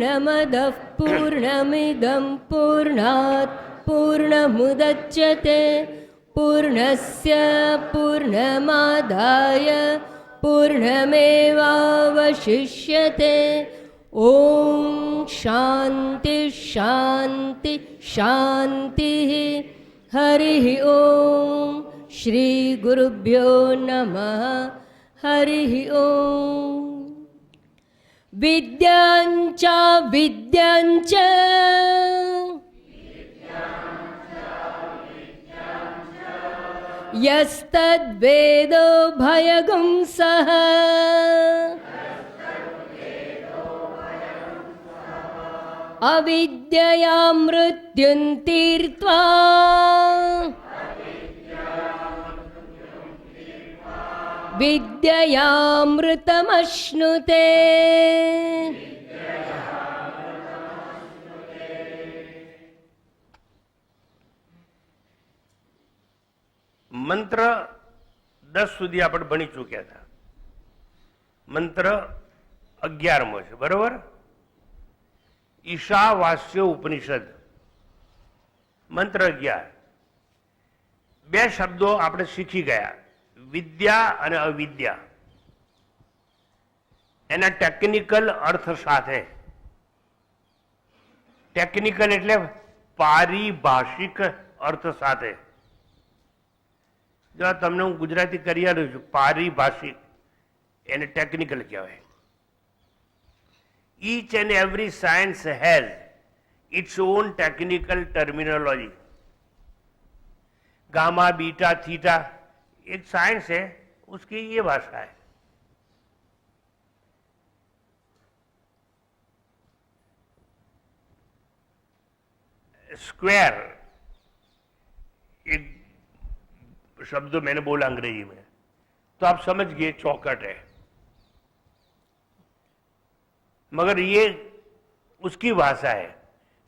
पूर्णमदः पूर्णमिदं पूर्णात् पूर्णमुदच्यते पूर्णस्य पूर्णमादाय पूर्णमेवावशिष्यते। ॐ शान्ति शान्ति शान्तिः। हरिः ॐ। श्री गुरुभ्यो नमः। हरिः ॐ। विद्याञ्च विद्याञ्च यस्तद्वेदो भयगुंसः अविद्यया मृत्युं तीर्त्वा विद्ययामृतमश्नुते। મંત્ર 10 સુધી આપણે ભણી ચૂક્યા હતા. મંત્ર 11મો છે, બરોબર? ઈશાવાસ્ય ઉપનિષદ મંત્ર 11. બે શબ્દો આપણે શીખી ગયા, વિદ્યા અને અવિદ્યા. એના ટેકનિકલ અર્થ સાથે, ટેકનિકલ એટલે પારિભાષિક અર્થ સાથે. જો તમને હું ગુજરાતી કરી આલું છું, પારિભાષિક એને ટેકનિકલ કહેવાય. Each and every science has its own technical terminology. Gamma beta theta एक साइंस है, उसकी ये भाषा है. स्क्वायर एक शब्द मैंने बोला अंग्रेजी में, तो आप समझ गए चौखट है, मगर ये उसकी भाषा है.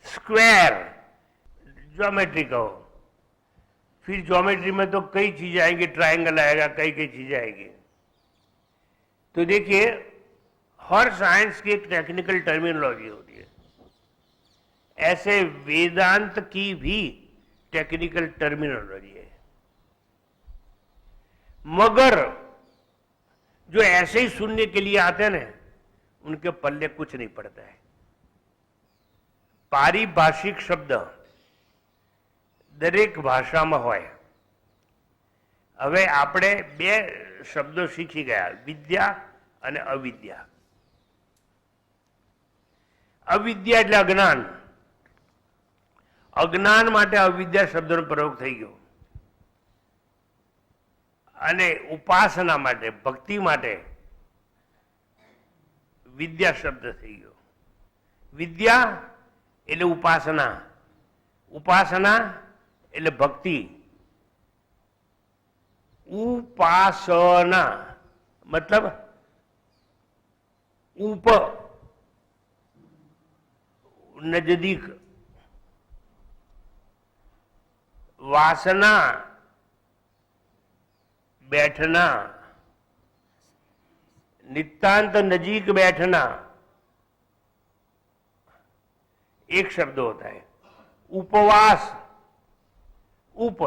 स्क्वायर ज्योमेट्री कहो, फिर ज्योमेट्री में तो कई चीजें आएंगी, ट्रायंगल आएगा, कई कई चीजें आएंगी. तो देखिए, हर साइंस की एक टेक्निकल टर्मिनोलॉजी होती है. ऐसे वेदांत की भी टेक्निकल टर्मिनोलॉजी है. मगर जो ऐसे ही सुनने के लिए आते हैं ना, उनके पल्ले कुछ नहीं पड़ता है. पारिभाषिक शब्द દરેક ભાષામાં હોય. હવે આપણે બે શબ્દો શીખી ગયા, વિદ્યા અને અવિદ્યા. અવિદ્યા એટલે અજ્ઞાન. અજ્ઞાન માટે અવિદ્યા શબ્દનો પ્રયોગ થઈ ગયો. અને ઉપાસના માટે, ભક્તિ માટે વિદ્યા શબ્દ થઈ ગયો. વિદ્યા એટલે ઉપાસના, ઉપાસના એટલે ભક્તિ. ઉપાસના મતલબ ઉપ, નજદીક. વાસના बैठना, नितांत नजीक बैठना एक शब्द होता है. उपवास, उप,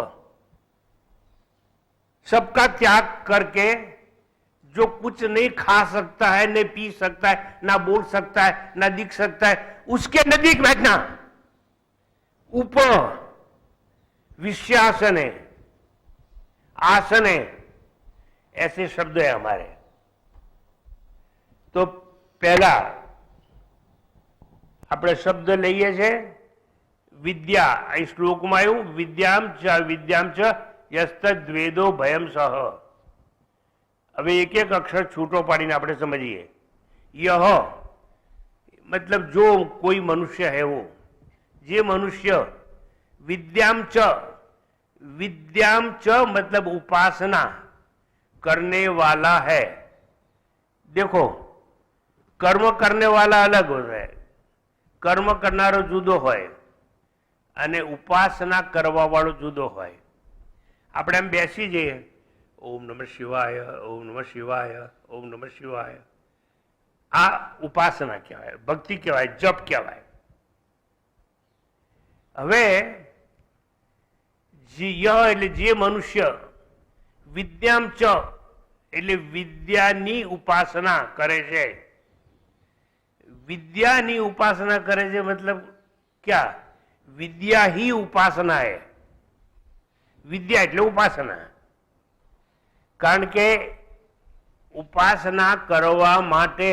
सबका त्याग करके जो कुछ नहीं खा सकता है, नहीं पी सकता है, ना बोल सकता है, ना दिख सकता है, उसके नजीक बैठना उप. विश्यासन है, आसन है, ऐसे शब्द है हमारे. तो पहला આપણે શબ્દ લઈએ છે વિદ્યા. આ શ્લોકમાં આવ્યું વિદ્યામ ચ યસ્તદ્વેદો ભયમ સહ. હવે એક એક અક્ષર છૂટો પાડીને આપણે સમજીએ. યહ मतलब जो कोई मनुष्य है वो, जे मनुष्य. विद्याम च मतलब उपासना करने वाला है. देखो, कर्म करने वाला अलग होता है. कर्म करनारो जुदो होय અને ઉપાસના કરવા વાળો જુદો હોય. આપણે એમ બેસી જઈએ, ઓમ નમઃ શિવાય, ઓમ નમઃ શિવાય, ઓમ નમઃ શિવાય. આ ઉપાસના કહેવાય, ભક્તિ કહેવાય, જપ કહેવાય. હવે એટલે જે મનુષ્ય વિદ્યામ ચ એટલે વિદ્યાની ઉપાસના કરે છે. વિદ્યાની ઉપાસના કરે છે મતલબ ક્યાં? વિદ્યા ही ઉપાસના है. વિદ્યા એટલે ઉપાસના. કારણ કે ઉપાસના કરવા માટે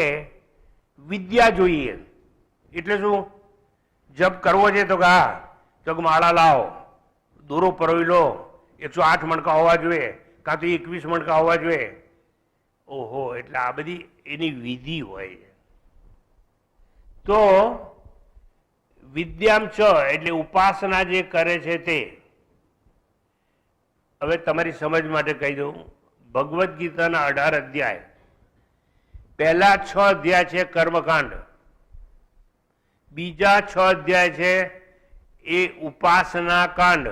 વિદ્યા જોઈએ. એટલે શું? જપ કરવો છે તો કે હા તો માળા લાવો, દોરો પરોવી લો, 108 મણકા હોવા જોઈએ, કાં તો 21 મણકા હોવા જોઈએ. ઓહો, એટલે આ બધી એની વિધિ હોય છે. તો વિદ્યામ ચ એટલે ઉપાસના જે કરે છે તે. હવે તમારી સમજ માટે કહી દઉં, ભગવદ્ ગીતાના 18 અધ્યાય, પહેલા 6 અધ્યાય છે કર્મકાંડ, બીજા 6 અધ્યાય છે એ ઉપાસના કાંડ,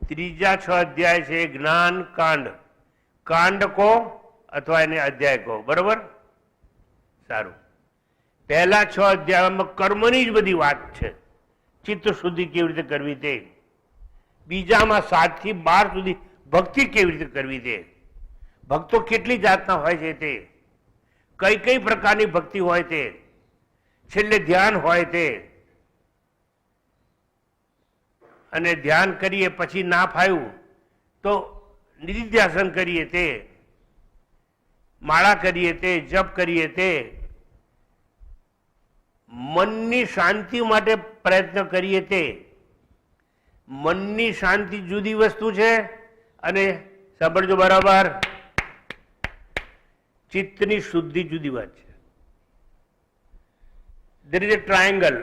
ત્રીજા 6 અધ્યાય છે જ્ઞાન કાંડ. કાંડ કો અથવા એને અધ્યાય કો, બરોબર? સારું. પહેલા 6 અધ્યાયમાં કર્મની જ બધી વાત છે, ચિત્ત શુદ્ધિ કેવી રીતે કરવી તે. બીજામાં 7 થી 12 સુધી ભક્તિ કેવી રીતે કરવી તે, ભક્તો કેટલી જાતના હોય છે તે, કઈ કઈ પ્રકારની ભક્તિ હોય તે, છેલ્લે ધ્યાન હોય તે, અને ધ્યાન કરીએ પછી ના ફાયું તો નિધિધ્યાસન કરીએ તે, માળા કરીએ તે, જપ કરીએ તે, મનની શાંતિ માટે પ્રયત્ન કરીએ તે. મનની શાંતિ જુદી વસ્તુ છે અને સાંભળજો બરાબર, ચિત્તની શુદ્ધિ જુદી વાત છે. there is a triangle,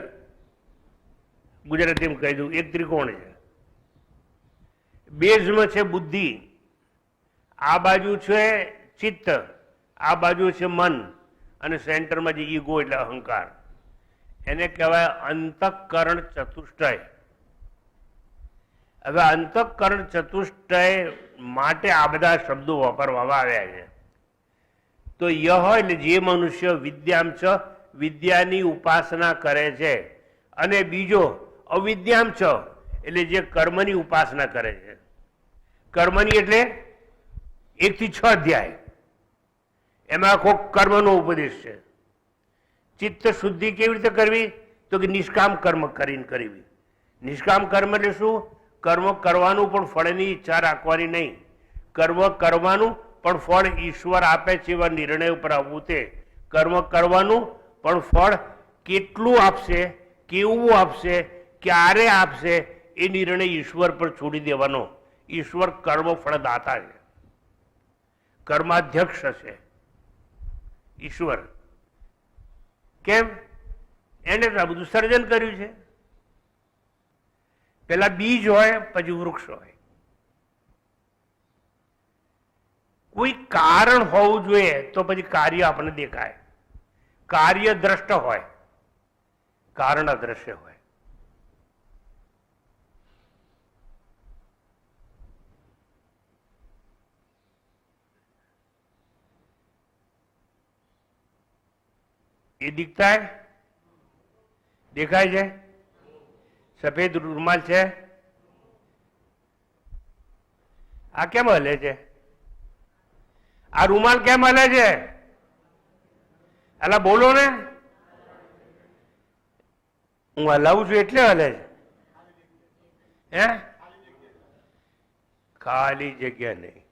ગુજરાતીમાં કહી દઉં, એક ત્રિકોણ છે. બેઝમાં છે બુદ્ધિ, આ બાજુ છે ચિત્ત, આ બાજુ છે મન, અને સેન્ટરમાં જે ઈગો એટલે અહંકાર. એને કહેવાય અંતઃકરણ ચતુષ્ટય. હવે અંતઃકરણ ચતુષ્ટય માટે આ બધા શબ્દો વાપરવામાં આવ્યા છે. તો યહ એટલે જે મનુષ્ય વિદ્યામ ચ વિદ્યાની ઉપાસના કરે છે, અને બીજો અવિદ્યામ ચ એટલે જે કર્મની ઉપાસના કરે છે. કર્મની એટલે 1 થી 6 અધ્યાય, એમાં આખો કર્મનો ઉપદેશ છે. ચિત્ત શુદ્ધિ કેવી રીતે કરવી? તો કે નિષ્કામ કર્મ કરીને કરવી. નિષ્કામ કર્મ એટલે શું? કર્મ કરવાનું પણ ફળની ઈચ્છા રાખવાની નહીં. કર્મ કરવાનું પણ ફળ ઈશ્વર આપે છે એવા નિર્ણય ઉપર આવવું તે. કર્મ કરવાનું પણ ફળ કેટલું આપશે, કેવું આપશે, ક્યારે આપશે એ નિર્ણય ઈશ્વર પર છોડી દેવાનો. ઈશ્વર કર્મ ફળદાતા છે, કર્માધ્યક્ષ છે ઈશ્વર. કેમ? એને તો આ બધું સર્જન કર્યું છે. પેલા બીજ હોય, પછી વૃક્ષ હોય. કોઈ કારણ હોવું જોઈએ તો પછી કાર્ય આપણને દેખાય. કાર્ય દ્રષ્ટ હોય, કારણ અદ્રશ્ય હોય. ये दिखता है, देखाय છે? સફેદ રૂમાલ છે, આ કેમ હલે છે? આ રૂમાલ કેમ હલે છે? અલા બોલો ને, હું હલાવું છું એટલે હલે છે. હે? ખાલી જગ્યા નહીં.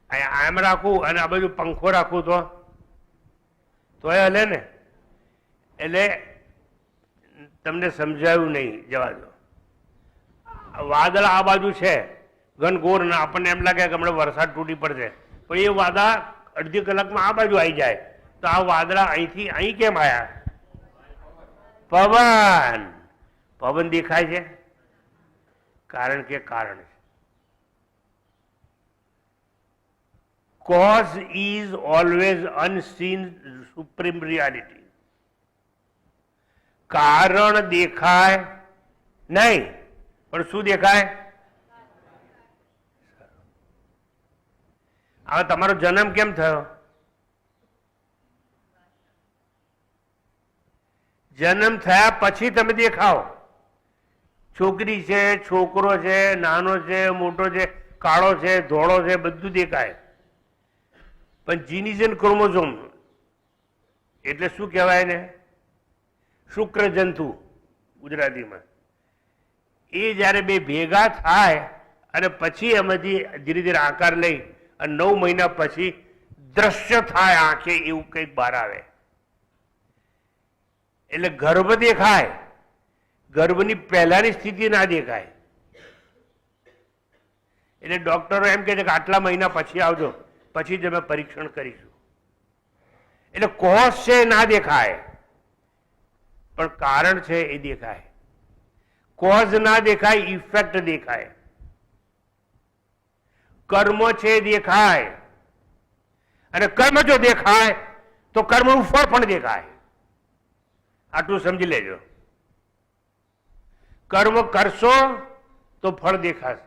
આમ રાખું અને આ બાજુ પંખો રાખું તો એ હલે ને. એટલે તમને સમજાયું નહીં, જવા દો. વાદળ આ બાજુ છે ઘનઘોર, ને આપણને એમ લાગે કે હમણાં વરસાદ તૂટી પડશે, પણ એ વાદળ અડધી કલાકમાં આ બાજુ આવી જાય. તો આ વાદળા અહીંથી અહીં કેમ આવ્યા? પવન. પવન દેખાય છે કારણ કે કારણ છે. Cause is always unseen supreme reality. કારણ દેખાય નહીં, પણ શું દેખાય? હવે તમારો જન્મ કેમ થયો? જન્મ થયા પછી તમે દેખાઓ. છોકરી છે, છોકરો છે, નાનો છે, મોટો છે, કાળો છે, ધોળો છે, બધું દેખાય. પણ જીનીસ એન્ડ ક્રોમોઝોમ એટલે શું કહેવાય ને? શુક્ર જંતુ ગુજરાતીમાં. એ જ્યારે બે ભેગા થાય અને પછી એમાંથી ધીરે ધીરે આકાર લઈ અને 9 મહિના પછી દ્રશ્ય થાય આંખે એવું કંઈક બહાર આવે. એટલે ગર્ભ દેખાય, ગર્ભની પહેલાની સ્થિતિ ના દેખાય. એટલે ડોક્ટરો એમ કહે છે કે આટલા મહિના પછી આવજો, પછી જ અમે પરીક્ષણ કરીશું. એટલે કોઝ છે ના દેખાય, પણ કારણ છે એ દેખાય. કોઝ ના દેખાય, ઇફેક્ટ દેખાય. કર્મ છે દેખાય, અને કર્મ જો દેખાય તો કર્મનું ફળ પણ દેખાય. આટલું સમજી લેજો. કર્મ કરશો તો ફળ દેખાશે.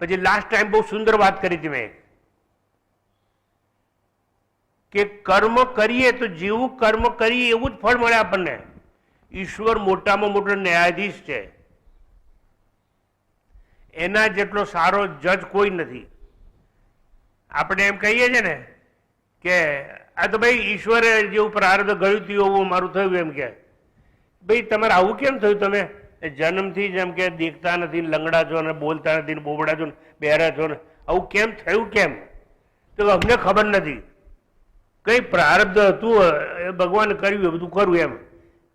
પછી લાસ્ટ ટાઈમ બહુ સુંદર વાત કરી હતી મેં કે કર્મ કરીએ તો જેવું કર્મ કરીએ એવું જ ફળ મળે આપણને. ઈશ્વર મોટામાં મોટો ન્યાયાધીશ છે, એના જેટલો સારો જજ કોઈ નથી. આપણે એમ કહીએ છીએ ને કે આ તો ભાઈ ઈશ્વરે જેવું પ્રારબ્ધ ગયું હતું એવું મારું થયું. એમ કે ભાઈ તમારે આવું કેમ થયું? તમે જન્મથી જ એમ કે દેખતા નથી, લંગડા છો ને, બોલતા નથી, બોબડા છો ને, બહેરા છો ને, આવું કેમ થયું? કેમ? તો અમને ખબર નથી. કઈ પ્રારબ્ધ હતું એ ભગવાન કર્યું એ બધું કરવું એમ.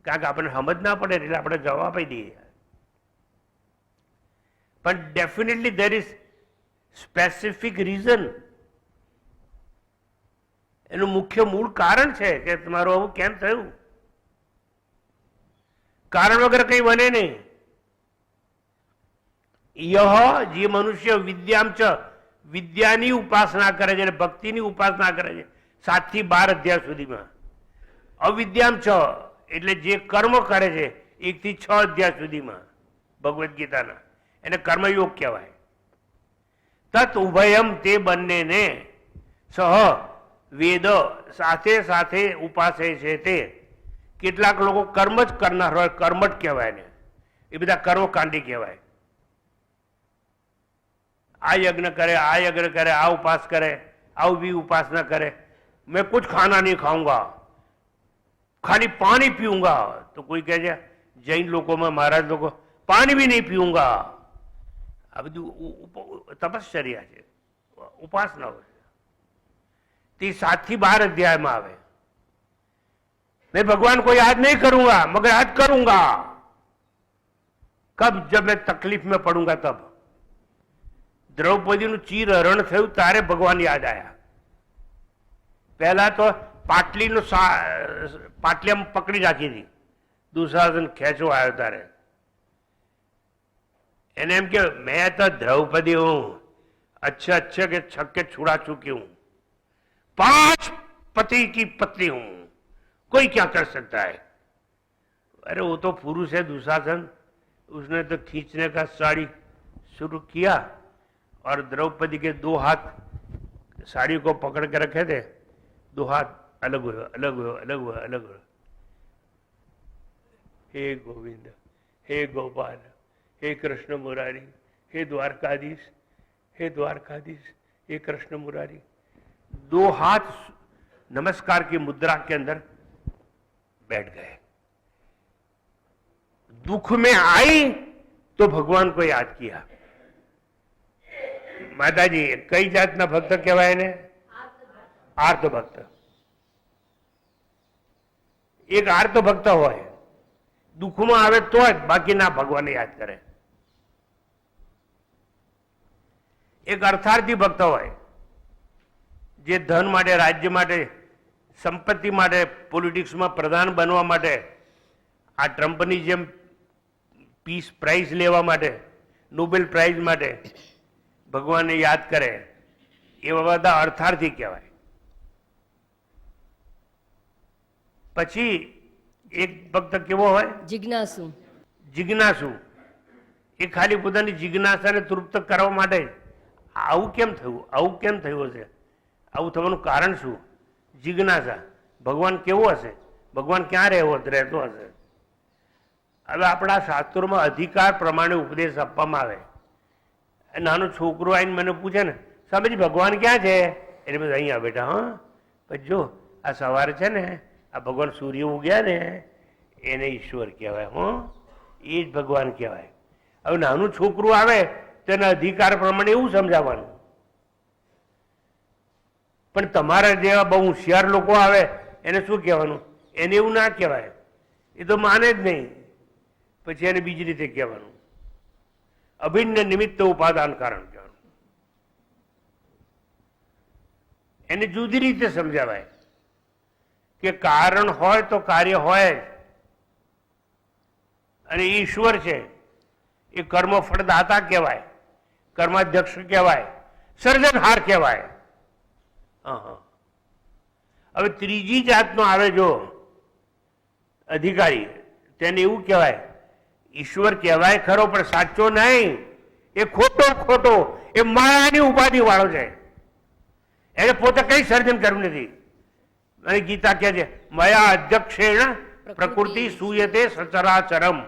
કારણ કે આપણને સમજ ના પડે એટલે આપણે જવાબ આપી દઈએ. પણ definitely there is specific reason. એનું મુખ્ય મૂળ કારણ છે કે તમારું આવું કેમ થયું. કારણ વગર કઈ બને નહીં. યહ જે મનુષ્ય વિદ્યામ ચ વિદ્યાની ઉપાસના કરે છે, ભક્તિની ઉપાસના કરે છે 7 થી 12 અધ્યાય સુધીમાં. અવિદ્યામ ચ એટલે જે કર્મ કરે છે 1 થી 6 અધ્યાય સુધીમાં ભગવદ્ ગીતાના, એને કર્મયોગ કહેવાય. તત ઉભયમ તે બંનેને સહ વેદ સાથે સાથે ઉપાસે છે. તે કેટલાક લોકો કર્મ જ કરનાર હોય, કર્મઠ કહેવાય ને, એ બધા કર્મકાંડી કહેવાય. આ યજ્ઞ કરે, આ યજ્ઞ કરે, આ ઉપાસ કરે, આવું બી ઉપાસના કરે. मैं कुछ खाना नहीं खाऊंगा, खाली पानी पीऊंगा. तो कोई કહે છે જૈન લોકોમાં મહારાજ લોકો પાણી બી નહીં પીऊंगा. આ બધું તપશ્ચર્યા છે, ઉપાસનાઓ છે. તે 7 થી 12 અધ્યાયમાં આવે. मैं भगवान को याद नहीं करूंगा मगर याद करूंगा कब? जब मैं तकलीफ में पड़ूंगा तब. દ્રૌપદીનું ચીર હરણ થયું ત્યારે ભગવાન યાદ આયા. પહેલા તો પાટલીનો પાટલી પકડી રાખી હતી, દુશાસન ખેંચો આવ્યો ત્યારે. એને એમ કે मैं तो द्रौपदी हूं, अच्छे अच्छे के छक्के छुड़ा चुकी हूं, 5 पति की पत्नी हूं, कोई क्या कर सकता है? अरे वो तो पुरुष है दुशासन, उसने तो खींचने का साड़ी शुरू किया और द्रौपदी के 2 हाथ साड़ी को पकड़ के रखे थे, 2 हाथ अलग हुए, अलग हुए, अलग हुए, अलग हुए. हे गोविंद, हे गोपाल, हे कृष्ण मुरारी, हे द्वारकाधीश, हे द्वारकाधीश, हे कृष्ण मुरारी. 2 हाथ नमस्कार की मुद्रा के अंदर बैठ गए. दुख में आई तो भगवान को याद किया. माताजी कई जातना भक्त कहवाय ने? आर्त भक्त. एक आर्त भक्त होय, दुखમાં આવે તો જ, બાકી ના ભગવાનને યાદ કરે. એક અર્થાર્થી ભક્ત હોય જે ધન માટે, રાજ્ય માટે, સંપત્તિ માટે, પોલિટિક્સમાં પ્રધાન બનવા માટે, આ ટ્રમ્પની જેમ પીસ પ્રાઇઝ લેવા માટે, નોબેલ પ્રાઇઝ માટે ભગવાનને યાદ કરે, એવા બધા અર્થાર્થી કહેવાય. પછી એક ભક્ત કેવો હોય? જિજ્ઞાસુ. જિજ્ઞાસુ. એ ખાલી પોતાની જિજ્ઞાસાને તૃપ્ત કરવા માટે આવું કેમ થયું, આવું કેમ થયું હશે, આવું થવાનું કારણ શું? જિજ્ઞાસા. ભગવાન કેવો હશે? ભગવાન ક્યાં રહેતો હશે? હવે આપણા શાસ્ત્રોમાં અધિકાર પ્રમાણે ઉપદેશ આપવામાં આવે. નાનો છોકરો આવીને મને પૂછે ને, સ્વામીજી ભગવાન ક્યાં છે? એટલે બધું અહીંયા બેટા. હા, પછી જો આ સવારે છે ને, આ ભગવાન સૂર્ય ઉગ્યા ને એને ઈશ્વર કહેવાય. હં, એ જ ભગવાન કહેવાય. હવે નાનું છોકરું આવે તેના અધિકાર પ્રમાણે એવું સમજાવવાનું. પણ તમારા જેવા બહુ હોશિયાર લોકો આવે એને શું કહેવાનું? એને એવું ના કહેવાય, એ તો માને જ નહીં. પછી એને બીજી રીતે કહેવાનું, અભિન્ન નિમિત્ત ઉપાદાન કારણ કહેવાનું. એને જુદી રીતે સમજાવાય કે કારણ હોય તો કાર્ય હોય જ. અને ઈશ્વર છે એ કર્મ ફળદાતા કહેવાય, કર્માધ્યક્ષ કહેવાય, સર્જનહાર કહેવાય. હવે ત્રીજી જાતનો આવે જો અધિકારી, તેને એવું કહેવાય ઈશ્વર કહેવાય ખરો પણ સાચો નહીં, એ ખોટો, એ માયાની ઉપાધિ વાળો છે. એને પોતે કઈ સર્જન કર્યું નથી. અને ગીતા કહે છે મયા અધ્યક્ષેણ પ્રકૃતિ સૂયતે સચરાચરમ.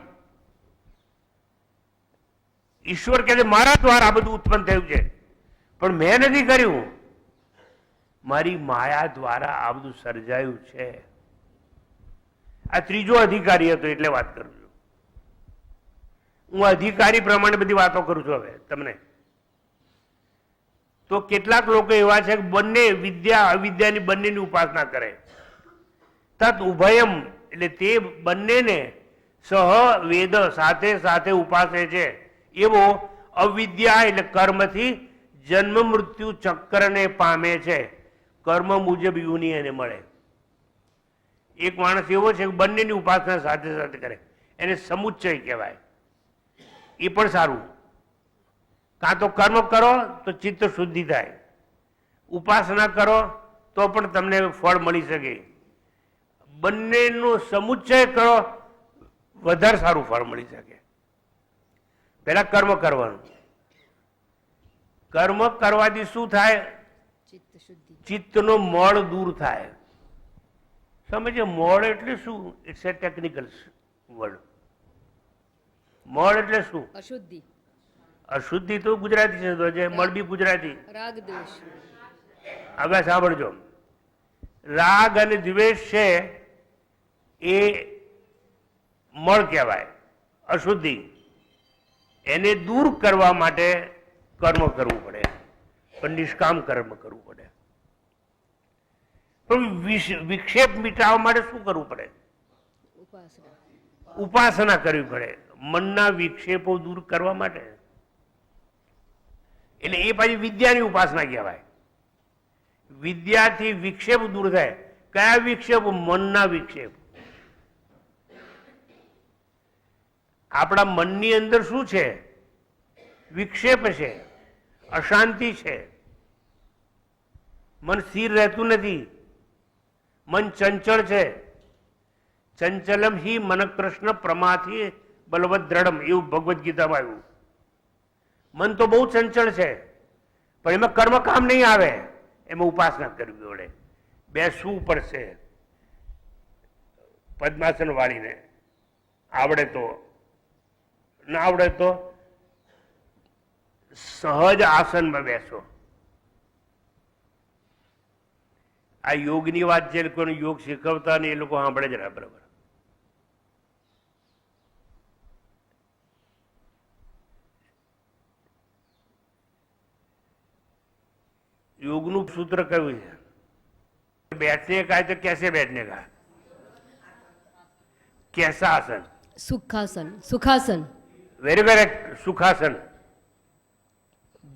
ઈશ્વર કહે છે મારા દ્વારા આ બધું ઉત્પન્ન થયું છે, પણ મેં નથી કર્યું, મારી માયા દ્વારા આ બધું સર્જાયું છે. આ ત્રીજો અધિકારી હતો એટલે વાત કરું છું. હું અધિકારી પ્રમાણે બધી વાતો કરું છું. હવે તમને તો કેટલાક લોકો એવા છે કે બંને વિદ્યા અવિદ્યાની બંનેની ઉપાસના કરે. તત ઉભયમ એટલે તે બંનેને સહ વેદ સાથે ઉપાસે છે. એવો અવિદ્યા એટલે કર્મથી જન્મ મૃત્યુ ચક્રને પામે છે. કર્મ મુજબ યુનિ એને મળે. એક માણસ એવો છે કે બંનેની ઉપાસના સાથે કરે, એને સમુચ્ચય કહેવાય. એ પણ સારું. કાં તો કર્મ કરો તો ચિત્ત શુદ્ધિ થાય, ઉપાસના કરો તો પણ તમને ફળ મળી શકે. બંનેનો સમુચ્ચય કરો વધારે સારું ફળ મળી શકે. પહેલા કર્મ કરવાનું. કર્મ કરવાથી શું થાય? ચિત્તનો મળ દૂર થાય. સમજે મળ એટલે શું? It's a technical word. મળ એટલે શું? અશુદ્ધિ. અશુદ્ધિ તો ગુજરાતી છે, મળ બી ગુજરાતી. રાગ દ્વેષ. હવે સાંભળજો, રાગ અને દ્વેષ છે એ મળ કહેવાય, અશુદ્ધિ. એને દૂર કરવા માટે કર્મ કરવું પડે, પણ નિષ્કામ કર્મ કરવું પડે. પણ વિક્ષેપ મિટાવવા માટે શું કરવું પડે? ઉપાસના કરવી પડે, મનના વિક્ષેપો દૂર કરવા માટે. એટલે એ પાછી વિદ્યાની ઉપાસના કહેવાય. વિદ્યાથી વિક્ષેપ દૂર થાય. કયા વિક્ષેપ? મનના વિક્ષેપ. આપણા મનની અંદર શું છે? વિક્ષેપ છે, અશાંતિ છે. મન સ્થિર રહેતું નથી, મન ચંચળ છે. ચંચલમ હિ મન કૃષ્ણ પ્રમાથી બલવત દ્રઢમ, એવું ભગવદ્ ગીતામાં આવ્યું. મન તો બહુ ચંચળ છે, પણ એમાં કર્મ કામ નહીં આવે. એમાં ઉપાસના કરવી પડે, બેસવું પડશે પદ્માસન વાળીને. આવડે તો, ના આવડે તો સહજ આસનમાં બેસો. આ યોગની વાત જે લોકોને યોગ શીખવતા ને એ લોકો સાંભળે જ ના બરાબર. योगनु सूत्र कયું છે? बैठने का है तो कैसे बैठने का? कैसा आसन? सुखासन. सुखासन. वेरी करेक्ट, सुखासन.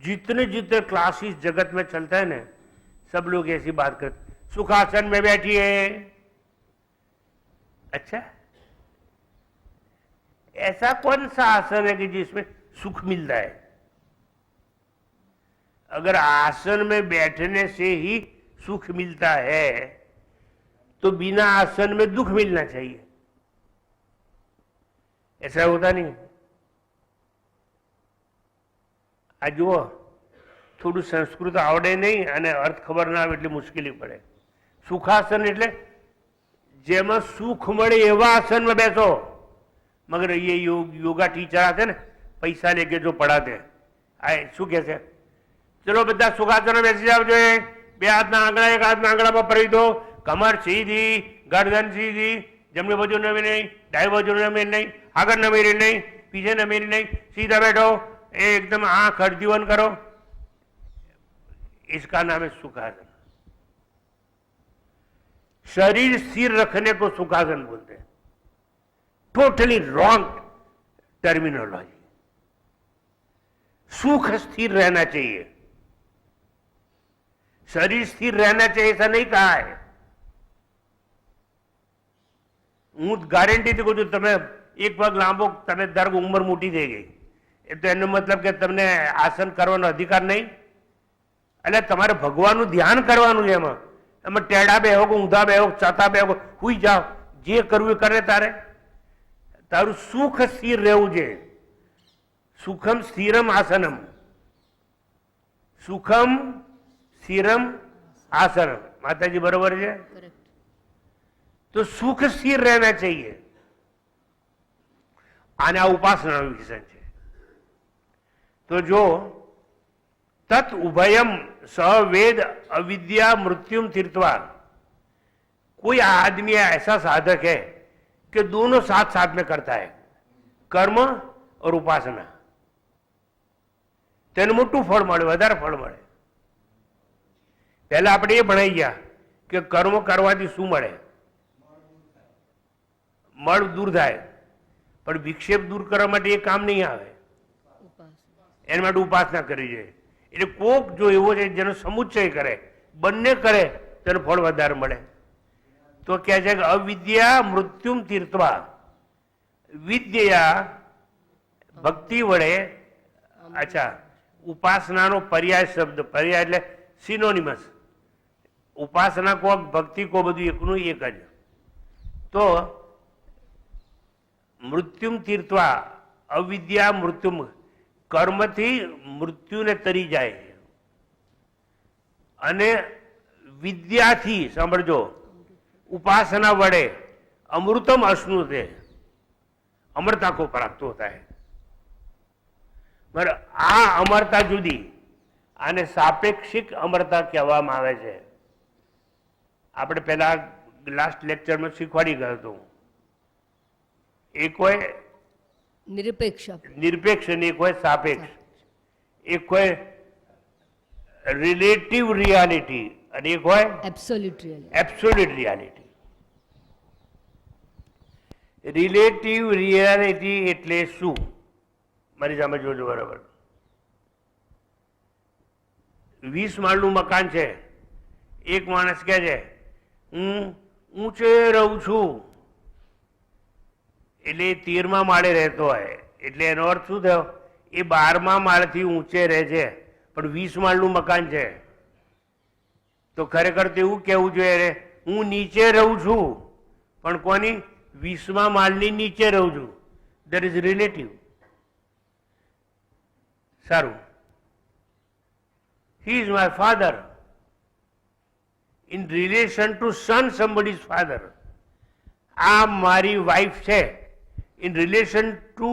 जितने जितने क्लासेस जगत में चलता है ना, सब लोग ऐसी बात करते, सुखासन में बैठिए. अच्छा, ऐसा कौन सा आसन है कि जिसमें सुख मिलता है? अगर आसन में बैठने से ही सुख मिलता है तो बिना आसन में दुख मिलना चाहिए. ऐसा होता नहीं. आ जुओ, થોડું સંસ્કૃત આવડે નહીં અને અર્થ ખબર ના આવે એટલે મુશ્કેલી પડે. સુખાસન એટલે જેમાં સુખ મળે એવા આસનમાં બેસો. મગર એ યોગા ટીચર આતે ને પૈસા લેકે જો પડાતે આ શું કહે છે, ચલો બધા સુખાસનો બેસી જાવ જોઈએ, બે હાથના આંગળા એક હાથના આંગળામાં પડી દો, કમર સીધી, ગરદન સીધી, જમણી બાજુ નમી નહીં, ડાબી બાજુ નમી નહીં, આગળ નમી નહીં, પીછે નમી નહીં, सीधा बैठो, एकदम आंख अर्जीवन करो. इसका नाम है सुखासन. शरीर स्थिर रखने को सुखासन बोलते हैं. Totally wrong terminology. सुख स्थिर रहना चाहिए, शरीर स्थिर रहना चाहिए ऐसा नहीं कहा है. હું ગારંટીથી કહું છું, તમે એક પગ લાંબો તમે દર ઉંમર મોટી થઈ ગઈ એ તો એનો મતલબ કે તમને આસન કરવાનો અધિકાર નહીં. એટલે તમારે ભગવાનનું ધ્યાન કરવાનું છે. એમાં ટેડા બેહો કે ઊંધા બેહો, ચાતા બેહો, હુઈ જાઓ, જે કરવું એ કરે. તારું સુખ સ્થિર રહેવું છે. સુખમ સ્થિરમ આસનમ, સુખમ સ્થિરમ आसन. माता जी बराबर है. तो सुख स्थिर रहना चाहिए. आने उपासना विषय है. तो जो तत् उभयम सवेद अविद्या मृत्युम तीर्थवा, कोई आदमी ऐसा साधक है कि दोनों साथ साथ में करता है, कर्म और उपासना. तेन मोटू फल मळे, वधारे फल मळे. पहला આપણે એ ભણાઈ ગયા કે કર્મ કરવાથી શું મળે? મળ દૂર થાય. પણ વિક્ષેપ દૂર કરવા માટે એ કામ નહીં આવે. એના માટે ઉપાસના કરવી જોઈએ. એટલે કોક જો એવો છે જેનો સમુચ્ચય કરે, બંને કરે, તેનું ફળ વધારે મળે. તો કહે છે કે અવિદ્યા મૃત્યુમ તીર્થવા, વિદ્યા ભક્તિ વડે. અચ્છા, ઉપાસનાનો પર્યાય શબ્દ, પર્યાય એટલે સિનોનિમસ. ઉપાસના કો ભક્તિ કો બધું એકનું એક જ. તો મૃત્યુમ તીર્થવા, અવિદ્યા મૃત્યુમ, કર્મથી મૃત્યુને તરી જાય. અને વિદ્યાથી સાંભળજો, उपासना वड़े अमृतम अश्नुते, अमरता को प्राप्त होता है. मगर आ अमरता जुदी, आने सापेक्षिक अमरता कहेवामां आवे छे. आपणे पहला लास्ट लेक्चर में शीखवाड़ी गयो तो एक होय निरपेक्ष, निरपेक्ष ने एक होय सापेक्ष. एक होय रिलेटिव रियालिटी અને એક હોય absolute reality. Absolute reality. Relative reality એટલે શું? મારી સામે જોજો બરાબર. 20 માળનું મકાન છે. એક માણસ કહે છે હું ઊંચે રહું છું, એટલે 13મા માળે રહેતો હોય. એટલે એનો અર્થ શું થયો? એ 12મા માળથી ઊંચે રહે છે, પણ 20 માળનું મકાન છે. तो खरेखर तो એવું કહેવું જોઈએ, હું નીચે રહું છું પણ કોની? 20મા માળની નીચે રહું છું. That is relative. સારું, he is my father. In relation to son somebody is father. આ મારી વાઇફ છે. In relation to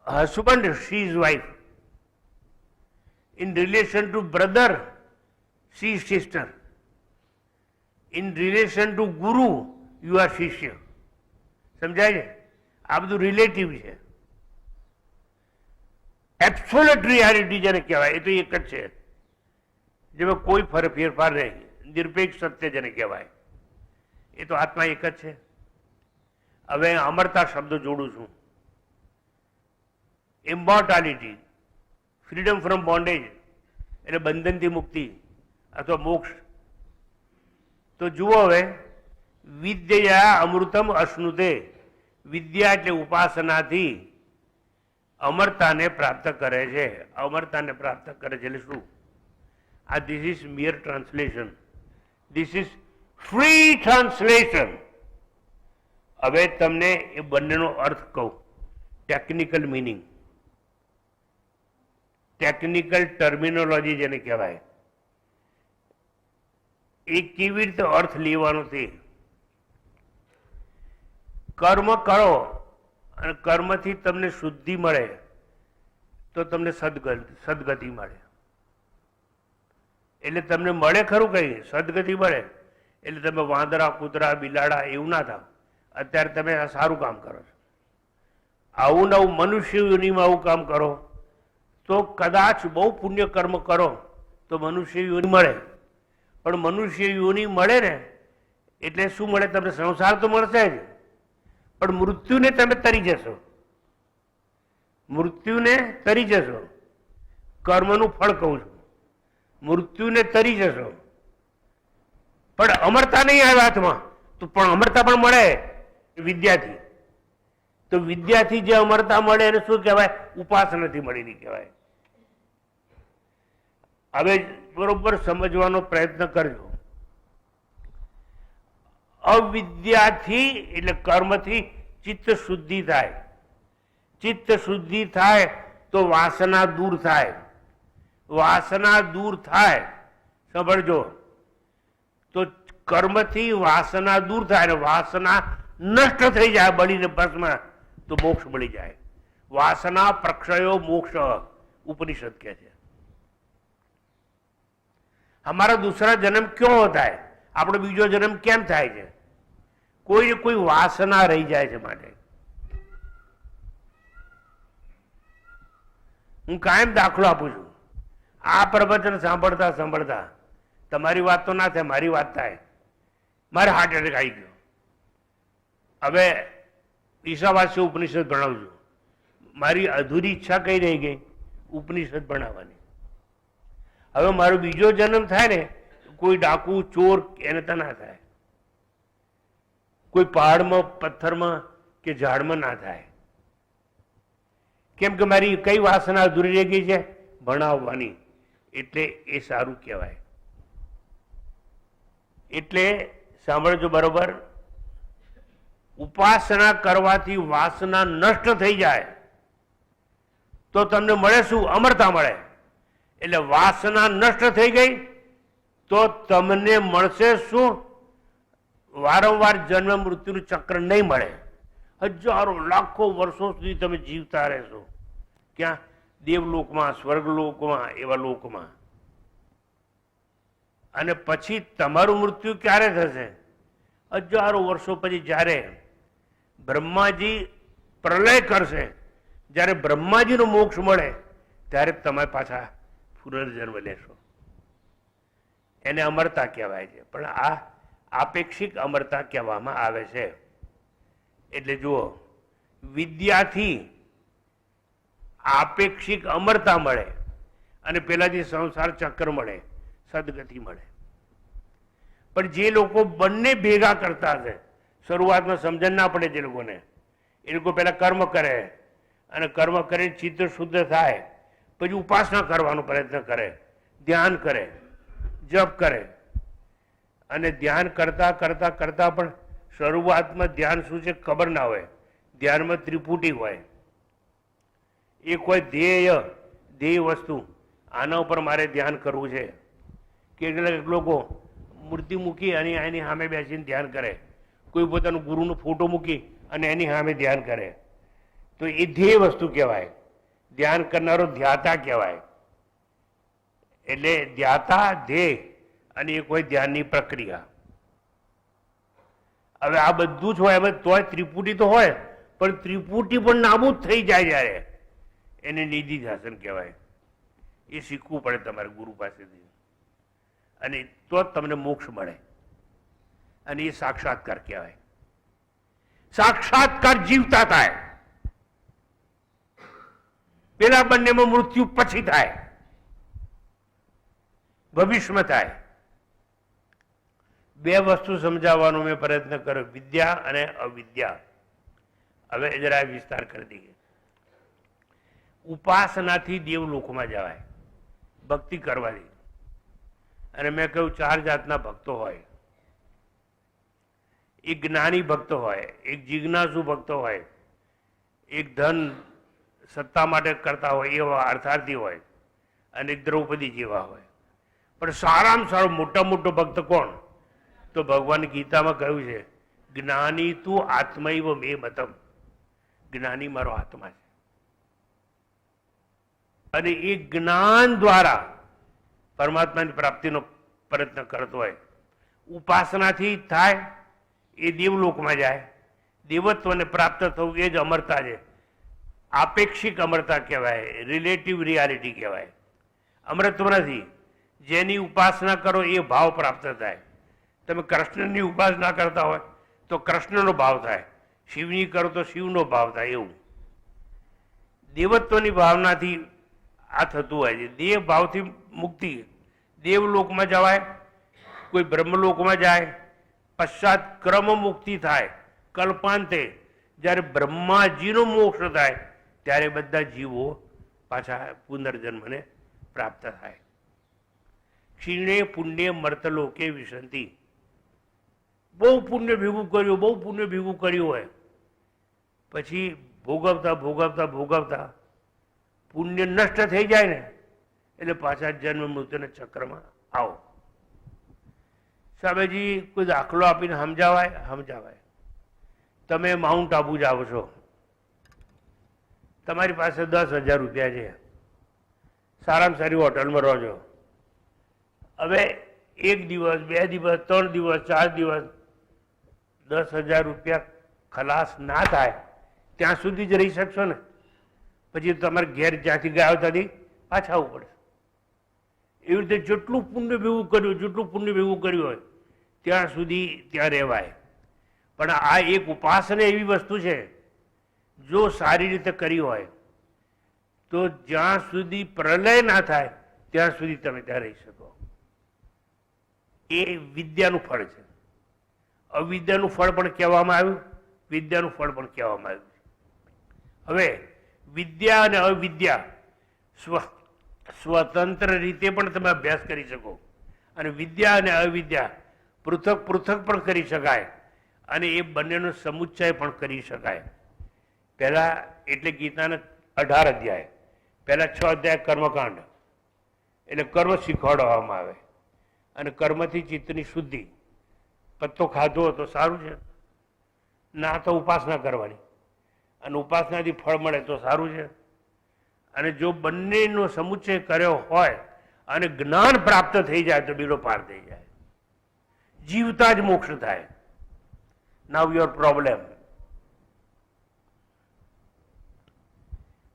husband she is wife. In relation to brother she is sister. In relation to guru you are શિષ્ય. સમજાય છે? આ બધું relative છે. Absolute reality જેને કહેવાય એ તો એક જ છે, જેમાં કોઈ ફેરફાર નહીં. નિરપેક્ષ સત્ય જેને કહેવાય એ તો આત્મા એક જ છે. હવે અમરતા શબ્દ જોડું છું. ઇમોર્ટાલિટી, ફ્રીડમ ફ્રોમ બોન્ડેજ એટલે બંધનથી મુક્તિ अथवा मोक्ष. तो जुओ हवे, विद्या अमृतम अश्नुते. विद्या एटले उपासना थी अमरता ने प्राप्त करे छे. अमरता ने प्राप्त करे छे એટલે શું? આ this is mere translation. This is free translation. હવે તમને એ બંનેનો અર્થ કહું. ટેકનિકલ મીનિંગ, ટેકનિકલ ટર્મિનોલોજી જેને કહેવાય, એ કેવી રીતે અર્થ લેવાનો છે કર્મ કરો અને કર્મથી તમને શુદ્ધિ મળે તો તમને સદગતિ મળે. એટલે તમને મળે ખરું કઈ સદગતિ મળે એટલે તમે વાંદરા કૂતરા બિલાડા એવું ના થાવ. અત્યારે તમે આ સારું કામ કરો છો, આવું નવું મનુષ્ય યોનિમાં આવું કામ કરો તો કદાચ બહુ પુણ્ય કર્મ કરો તો મનુષ્ય યોનિ મળે. પણ મનુષ્ય યોનિ મળે ને એટલે શું મળે? તમને સંસાર તો મળશે જ, પણ મૃત્યુને તમે તરી જશો. મૃત્યુને તરી જશો. કર્મનું ફળ કહું છું. મૃત્યુને તરી જશો, પણ અમરતા નહીં આવે હાથમાં. તો પણ અમરતા પણ મળે વિદ્યાથી. તો વિદ્યાથી જે અમરતા મળે એને શું કહેવાય? ઉપાસનાથી મળેલી કહેવાય. હવે બરોબર સમજવાનો પ્રયત્ન કરજો. અવિદ્યાથી એટલે કર્મથી ચિત્ત શુદ્ધિ થાય. ચિત્ત શુદ્ધિ થાય તો વાસના દૂર થાય. વાસના દૂર થાય, સાંભળજો, તો કર્મથી વાસના દૂર થાય ને વાસના નષ્ટ થઈ જાય બળીને ભસ્મ, તો મોક્ષ મળી જાય. વાસના પ્રક્ષયો મોક્ષ ઉપનિષદ કહે છે. हमारा दूसरा जन्म क्यों होता है? આપણો બીજો જન્મ કેમ થાય છે? કોઈ કોઈ વાસના રહી જાય છે માટે. હું કાયમ દાખલો આપું છું. આ પ્રવચન સાંભળતા સાંભળતા તમારી વાત તો ના થાય, મારી વાત થાય. મારે હાર્ટ એટેક આવી ગયો. હવે ઈશાવાસ્ય ઉપનિષદ ભણાવું છું. મારી અધૂરી ઈચ્છા કઈ રહી ગઈ? ઉપનિષદ ભણાવવાની. હવે મારો બીજો જન્મ થાય ને, કોઈ ડાકુ ચોર એને તો ના થાય, કોઈ પહાડમાં પથ્થરમાં કે ઝાડમાં ના થાય. કેમ કે મારી કઈ વાસના અધૂરી રહી ગઈ છે? ભણાવવાની. એટલે એ સારું કહેવાય. એટલે સાંભળજો બરોબર, ઉપાસના કરવાથી વાસના નષ્ટ થઈ જાય તો તમને મળે શું? અમરતા મળે. એટલે વાસના નષ્ટ થઈ ગઈ તો તમને મળશે શું? વારંવાર જન્મ મૃત્યુનું ચક્ર નહીં મળે. હજારો લાખો વર્ષો સુધી તમે જીવતા રહેશો. ક્યાં? દેવલોકમાં, સ્વર્ગલોકમાં, એવા લોકમાં. અને પછી તમારું મૃત્યુ ક્યારે થશે? હજારો વર્ષો પછી, જ્યારે બ્રહ્માજી પ્રલય કરશે, જ્યારે બ્રહ્માજીનો મોક્ષ મળે ત્યારે તમે પાછા પુનર્જન્મ લેશો. એને અમરતા કહેવાય છે. પણ આ આપેક્ષિક અમરતા કહેવામાં આવે છે. એટલે જુઓ, વિદ્યાથી આપેક્ષિક અમરતા મળે અને પેલાથી સંસાર ચક્ર મળે, સદગતિ મળે. પણ જે લોકો બંને ભેગા કરતા હશે, શરૂઆતમાં સમજણ ના પડે જે લોકોને, એ લોકો પહેલા કર્મ કરે અને કર્મ કરીને ચિત્ત શુદ્ધ થાય, પછી ઉપાસના કરવાનો પ્રયત્ન કરે, ધ્યાન કરે, જપ કરે. અને ધ્યાન કરતા કરતા કરતા પણ શરૂઆતમાં ધ્યાન શું છે ખબર ના હોય. ધ્યાનમાં ત્રિપુટી હોય. એક હોય ધ્યેય વસ્તુ, આના ઉપર મારે ધ્યાન કરવું છે. કેટલાક લોકો મૂર્તિ મૂકી અને એની સામે બેસીને ધ્યાન કરે. કોઈ પોતાનું ગુરુનો ફોટો મૂકી અને એની સામે ધ્યાન કરે. તો એ ધ્યેય વસ્તુ કહેવાય. ધ્યાન કરનારો ધ્યાતા કહેવાય. એટલે ધ્યાતા, ધ્યેય અને એક હોય ધ્યાનની પ્રક્રિયા. હવે આ બધું જ હોય. હવે તોય ત્રિપુટી તો હોય, પણ ત્રિપુટી પણ નાબૂદ થઈ જાય જ્યારે, એને નિધિ શાસન કહેવાય. એ શીખવું પડે તમારે ગુરુ પાસેથી, અને તો જ તમને મોક્ષ મળે. અને એ સાક્ષાત્કાર કહેવાય. સાક્ષાત્કાર જીવતા થાય. પેલા બંનેમાં મૃત્યુ પછી થાય, ભવિષ્યમાં થાય. બે વસ્તુ સમજાવવાનો મેં પ્રયત્ન કર્યો, વિદ્યા અને અવિદ્યા. હવે જરા વિસ્તાર કરી દઈએ. ઉપાસનાથી દેવલોકમાં જવાય, ભક્તિ કરવાથી. અને મેં કહ્યું 4 જાતના ભક્તો હોય. એક જ્ઞાની ભક્તો હોય, એક જિજ્ઞાસુ ભક્તો હોય, એક ધન સત્તા માટે કરતા હોય એવા અર્થાર્થી હોય, અને એક દ્રૌપદી જેવા હોય. પણ સારામાં સારો મોટા મોટો ભક્ત કોણ? તો ભગવાન ગીતામાં કહ્યું છે, જ્ઞાની તું આત્મૈવ મે મતમ, જ્ઞાની મારો આત્મા છે. અને એ જ્ઞાન દ્વારા પરમાત્માની પ્રાપ્તિનો પ્રયત્ન કરતો હોય. ઉપાસનાથી થાય એ દેવલોકમાં જાય. દેવત્વને પ્રાપ્ત થવું એ જ અમરતા છે. આપેક્ષિક અમરતા કહેવાય, રિલેટિવ રિયાલિટી કહેવાય. અમરત્વ નથી. જેની ઉપાસના કરો એ ભાવ પ્રાપ્ત થાય. તમે કૃષ્ણની ઉપાસના કરતા હોય તો કૃષ્ણનો ભાવ થાય, શિવની કરો તો શિવનો ભાવ થાય. એવું દેવત્વની ભાવનાથી આ થતું હોય છે. દેવ ભાવથી મુક્તિ, દેવલોકમાં જવાય, કોઈ બ્રહ્મલોકમાં જાય, પશ્ચાત ક્રમ મુક્તિ થાય. કલ્પાંતે જ્યારે બ્રહ્માજીનો મોક્ષ થાય ત્યારે બધા જીવો પાછા પુનર્જન્મને પ્રાપ્ત થાય. ક્ષીણે પુણ્ય મર્તલોકે વિશંતિ. બહુ પુણ્ય ભેગું કર્યું, બહુ પુણ્ય ભેગું કર્યું હોય, પછી ભોગવતા ભોગવતા ભોગવતા પુણ્ય નષ્ટ થઈ જાય ને એટલે પાછા જન્મ મૃત્યુના ચક્રમાં આવો. સાહેબજી કોઈ દાખલો આપીને સમજાવાય. તમે માઉન્ટ આબુ જાઓ છો, તમારી પાસે 10,000 રૂપિયા છે, સારામાં સારી હોટલમાં રહો છો. હવે 1 દિવસ 2 દિવસ 3 દિવસ 4 દિવસ 10,000 રૂપિયા ખલાસ ના થાય ત્યાં સુધી જ રહી શકશો ને. પછી તમારે ઘેર જ્યાંથી ગયા ત્યાંથી પાછા આવવું પડશે. એવી રીતે જેટલું પુણ્ય ભેગું કર્યું હોય ત્યાં સુધી ત્યાં રહેવાય. પણ આ એક ઉપાસના એવી વસ્તુ છે, જો સારી રીતે કરી હોય તો જ્યાં સુધી પ્રલય ના થાય ત્યાં સુધી તમે ત્યાં રહી શકો. એ વિદ્યાનું ફળ છે. અવિદ્યાનું ફળ પણ કહેવામાં આવ્યું, વિદ્યાનું ફળ પણ કહેવામાં આવ્યું. હવે વિદ્યા અને અવિદ્યા સ્વતંત્ર રીતે પણ તમે અભ્યાસ કરી શકો, અને વિદ્યા અને અવિદ્યા પૃથક પણ કરી શકાય, અને એ બંનેનો સમુચ્ચય પણ કરી શકાય. પહેલા એટલે ગીતાના 18 અધ્યાય, પહેલા 6 અધ્યાય કર્મકાંડ, એટલે કર્મ શીખવાડવામાં આવે, અને કર્મથી ચિત્તની શુદ્ધિ. પત્તો ખાધો તો સારું છે, ના તો ઉપાસના કરવાની, અને ઉપાસનાથી ફળ મળે તો સારું છે. અને જો બંનેનો સમુચ્ચય કર્યો હોય અને જ્ઞાન પ્રાપ્ત થઈ જાય તો બીડો પાર થઈ જાય, જીવતા જ મોક્ષ થાય. નાવ યોર પ્રોબ્લેમ.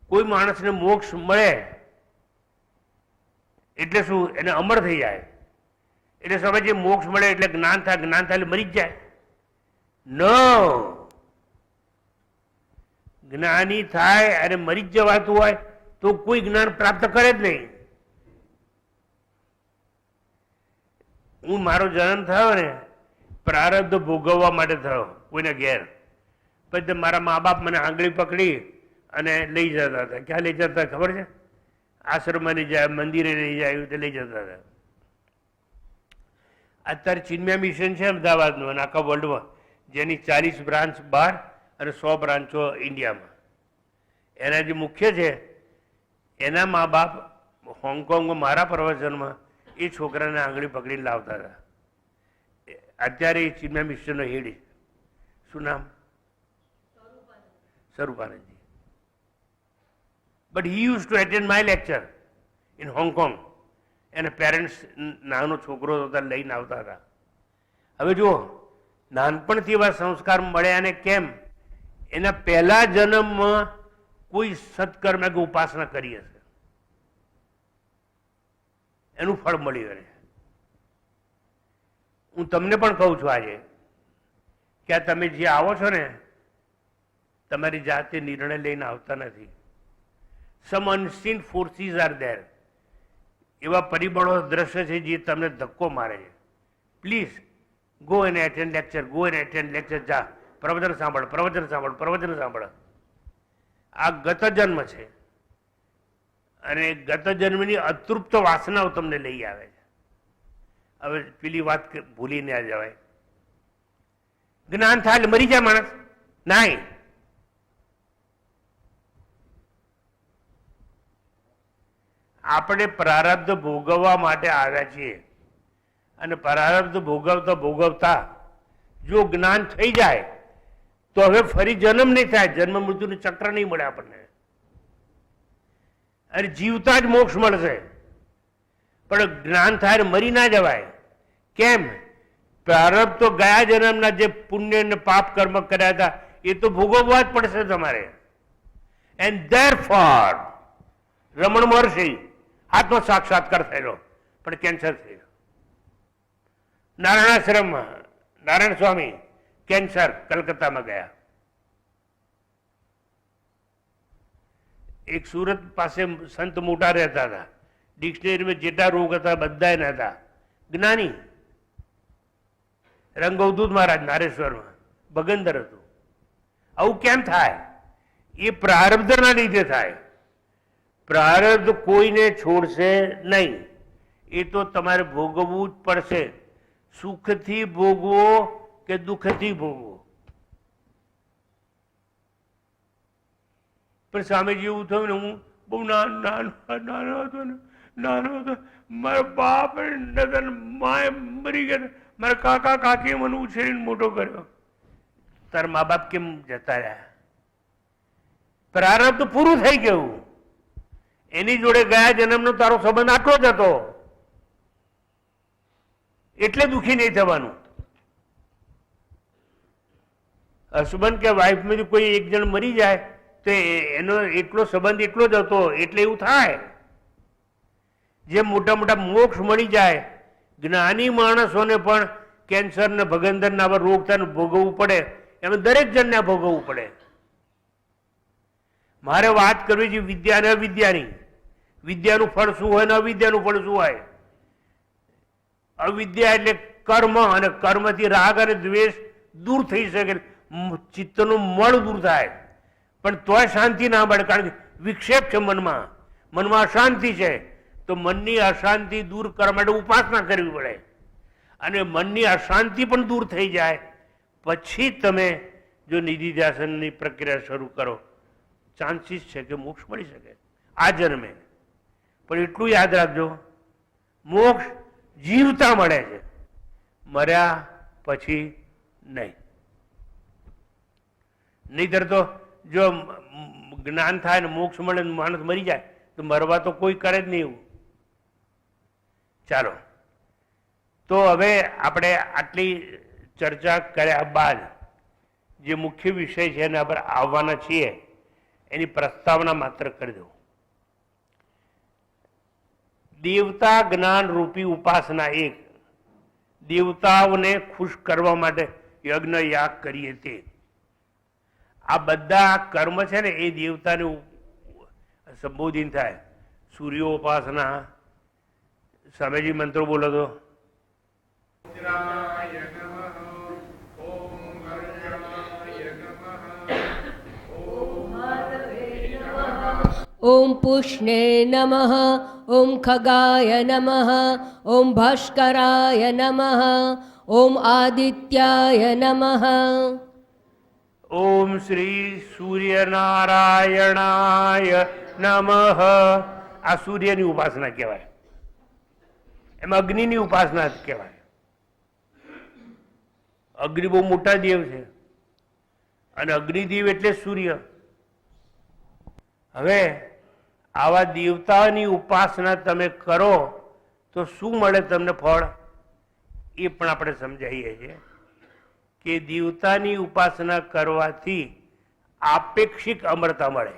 કોઈ માણસને મોક્ષ મળે એટલે શું? એને અમર થઈ જાય. એટલે સમજે મોક્ષ મળે એટલે જ્ઞાન થાય, જ્ઞાન થાય એટલે મરી જ જાય. ન જ્ઞાની થાય અને મરી જ જવાતું હોય તો કોઈ જ્ઞાન પ્રાપ્ત કરે જ નહીં. હું મારો જન્મ થયો ને પ્રારબ્ધ ભોગવવા માટે થયો કોઈને ઘેર. પછી મારા મા બાપ મને આંગળી પકડી અને લઈ જતા હતા. ક્યાં લઈ જતા ખબર છે? આશ્રમમાં લઈ જાય, મંદિરે લઈ જાય, તે લઈ જતા હતા. અત્યારે ચિન્મય મિશન છે અમદાવાદનું અને આખા વર્લ્ડમાં, જેની 40 બ્રાન્ચ બહાર અને 100 બ્રાન્ચો ઇન્ડિયામાં. એના જે મુખ્ય છે એના મા બાપ હોંગકોંગમાં મારા પ્રવચનમાં એ છોકરાને આંગળી પકડીને લાવતા હતા. અત્યારે એ ચિન્મય મિશનનો હેડ. શું નામ? Swarupanandji. But he use to attend my lecture in Hong Kong. એના પેરેન્ટ્સ નાનો છોકરો હતા લઈને આવતા હતા. હવે જુઓ, નાનપણથી એવા સંસ્કાર મળ્યા અને કેમ? એના પહેલા જન્મમાં કોઈ સત્કર્મ કે ઉપાસના કરી હશે, એનું ફળ મળ્યું એને. હું તમને પણ કહું છું આજે કે આ તમે જે આવો છો ને, તમારી જાતે નિર્ણય લઈને આવતા નથી. સમ અનસીન ફોર્સીસ આર ધેર. એવા પરિબળો દ્રશ્ય છે જે તમને ધક્કો મારે છે. Please go and attend lecture, go and attend lecture. જા, પ્રવચન સાંભળ. આ ગત જન્મ છે, અને ગત જન્મની અતૃપ્ત વાસનાઓ તમને લઈ આવે છે. હવે પેલી વાત ભૂલી ના જવાય. જ્ઞાન થાય એટલે મરી જાય માણસ? નહીં. આપણે પ્રારબ્ધ ભોગવવા માટે આવ્યા છીએ, અને પ્રારબ્ધ ભોગવતા જો જ્ઞાન થઈ જાય તો હવે ફરી જન્મ નહીં થાય, જન્મ મૃત્યુનું ચક્ર નહીં મળે આપણને, અને જીવતા જ મોક્ષ મળશે. પણ જ્ઞાન થાય મરી ના જવાય. કેમ? પ્રારબ્ધ તો ગયા જન્મના જે પુણ્ય ને પાપ કર્મ કર્યા હતા એ તો ભોગવવા જ પડશે તમારે. એન્ડ ધેરફોર રમણ મહર્ષિ આત્મ સાક્ષાત્કાર થયેલો પણ કેન્સર થયો. નારાયણાશ્રમમાં નારાયણ સ્વામી કેન્સર કલકત્તામાં ગયા. એક સુરત પાસે સંત મોટા રહેતા હતા, ડિક્શનરીમાં જેટલા રોગ હતા બધા એના હતા, જ્ઞાની. રંગવદૂત મહારાજ નારેશ્વરમાં ભગંદર હતું. આવું કેમ થાય? એ પ્રારબ્ધના લીધે થાય. પ્રારબ્ધ કોઈને છોડશે નહીં, એ તો તમારે ભોગવવું જ પડશે. સુખથી ભોગવો કે દુઃખથી ભોગવો. પણ સ્વામીજી એવું થયું ને, હું બહુ નાનો હતો ને, મારા બાપ માએ મરી ગયા, મારા કાકા કાકીએ મને ઉછેરીને મોટો કર્યો. તારા મા બાપ કેમ જતા રહ્યા? પ્રારબ્ધ પૂરું થઈ ગયું. એની જોડે ગયા જન્મનો તારો સંબંધ આટલો જ હતો, એટલે દુઃખી નહીં થવાનું. હસબન્ડ કે વાઈફમાં કોઈ એક જણ મરી જાય તો એનો એટલો સંબંધ એટલો જ હતો એટલે એવું થાય. જે મોટા મોટા મોક્ષ મળી જાય, જ્ઞાની માણસોને પણ કેન્સર ને ભગંદર ના રોગ થાય ભોગવવું પડે, એમાં દરેક જણને ભોગવવું પડે. મારે વાત કરવી છે વિદ્યા અને અવિદ્યાની. વિદ્યાનું ફળ શું હોય ને અવિદ્યાનું ફળ શું હોય? અવિદ્યા એટલે કર્મ, અને કર્મથી રાગ અને દ્વેષ દૂર થઈ શકે, ચિત્તનું મળ દૂર થાય. પણ તોય શાંતિ ના મળે, કારણ કે વિક્ષેપ છે મનમાં, મનમાં અશાંતિ છે. તો મનની અશાંતિ દૂર કરવા માટે ઉપાસના કરવી પડે. અને મનની અશાંતિ પણ દૂર થઈ જાય પછી તમે જો નિધિધ્યાસનની પ્રક્રિયા શરૂ કરો, ચાન્સીસ છે કે મોક્ષ મળી શકે આ જન્મે. પણ એટલું યાદ રાખજો, મોક્ષ જીવતા મળે છે, મર્યા પછી નહીં. નહીતર તો જો જ્ઞાન થાય ને મોક્ષ મળે ને માણસ મરી જાય તો મરવા તો કોઈ કરે જ નહીં એવું. ચાલો, તો હવે આપણે આટલી ચર્ચા કર્યા બાદ જે મુખ્ય વિષય છે એના પર આવવાના છીએ, એની પ્રસ્તાવના માત્ર કરી દઉં. દેવતા જ્ઞાન રૂપી ઉપાસના એક, દેવતાઓને ખુશ કરવા માટે યજ્ઞ યાગ કરીએ તે. આ બધા કર્મ છે ને એ દેવતાને સંબોધિત થાય. સૂર્યોપાસના, સ્વામીજી મંત્રો બોલો તો. ઓમ પુષ્ણે નમઃ, ઓમ ખગાય નમઃ, ઓમ ભાસ્કરાય નમઃ, ઓમ આદિત્યાય નમઃ. ઓમ શ્રી સૂર્યનારાયણાય નમઃ. આ સૂર્યની ઉપાસના કહેવાય, એમાં અગ્નિની ઉપાસના જ કહેવાય. અગ્નિ બહુ મોટા દેવ છે, અને અગ્નિદેવ એટલે સૂર્ય. હવે આવા દેવતાની ઉપાસના તમે કરો તો શું મળે તમને ફળ, એ પણ આપણે સમજાવીએ છીએ કે દેવતાની ઉપાસના કરવાથી આપેક્ષિક અમરતા મળે,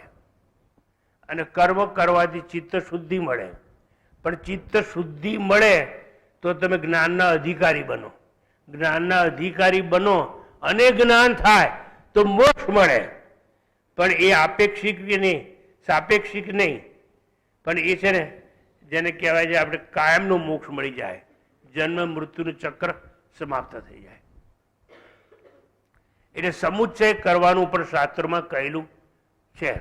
અને કર્મ કરવાથી ચિત્ત શુદ્ધિ મળે. પણ ચિત્ત શુદ્ધિ મળે તો તમે જ્ઞાનના અધિકારી બનો. જ્ઞાનના અધિકારી બનો અને જ્ઞાન થાય તો મોક્ષ મળે. પણ એ આપેક્ષિક નહીં, સાપેક્ષિક નહીં, પણ એ છે ને જેને કહેવાય છે આપણે કાયમનો મોક્ષ મળી જાય, જન્મ મૃત્યુનું ચક્ર સમાપ્ત થઈ જાય. એટલે સમુચ્ચય કરવાનું પણ શાસ્ત્રમાં કહેલું છે.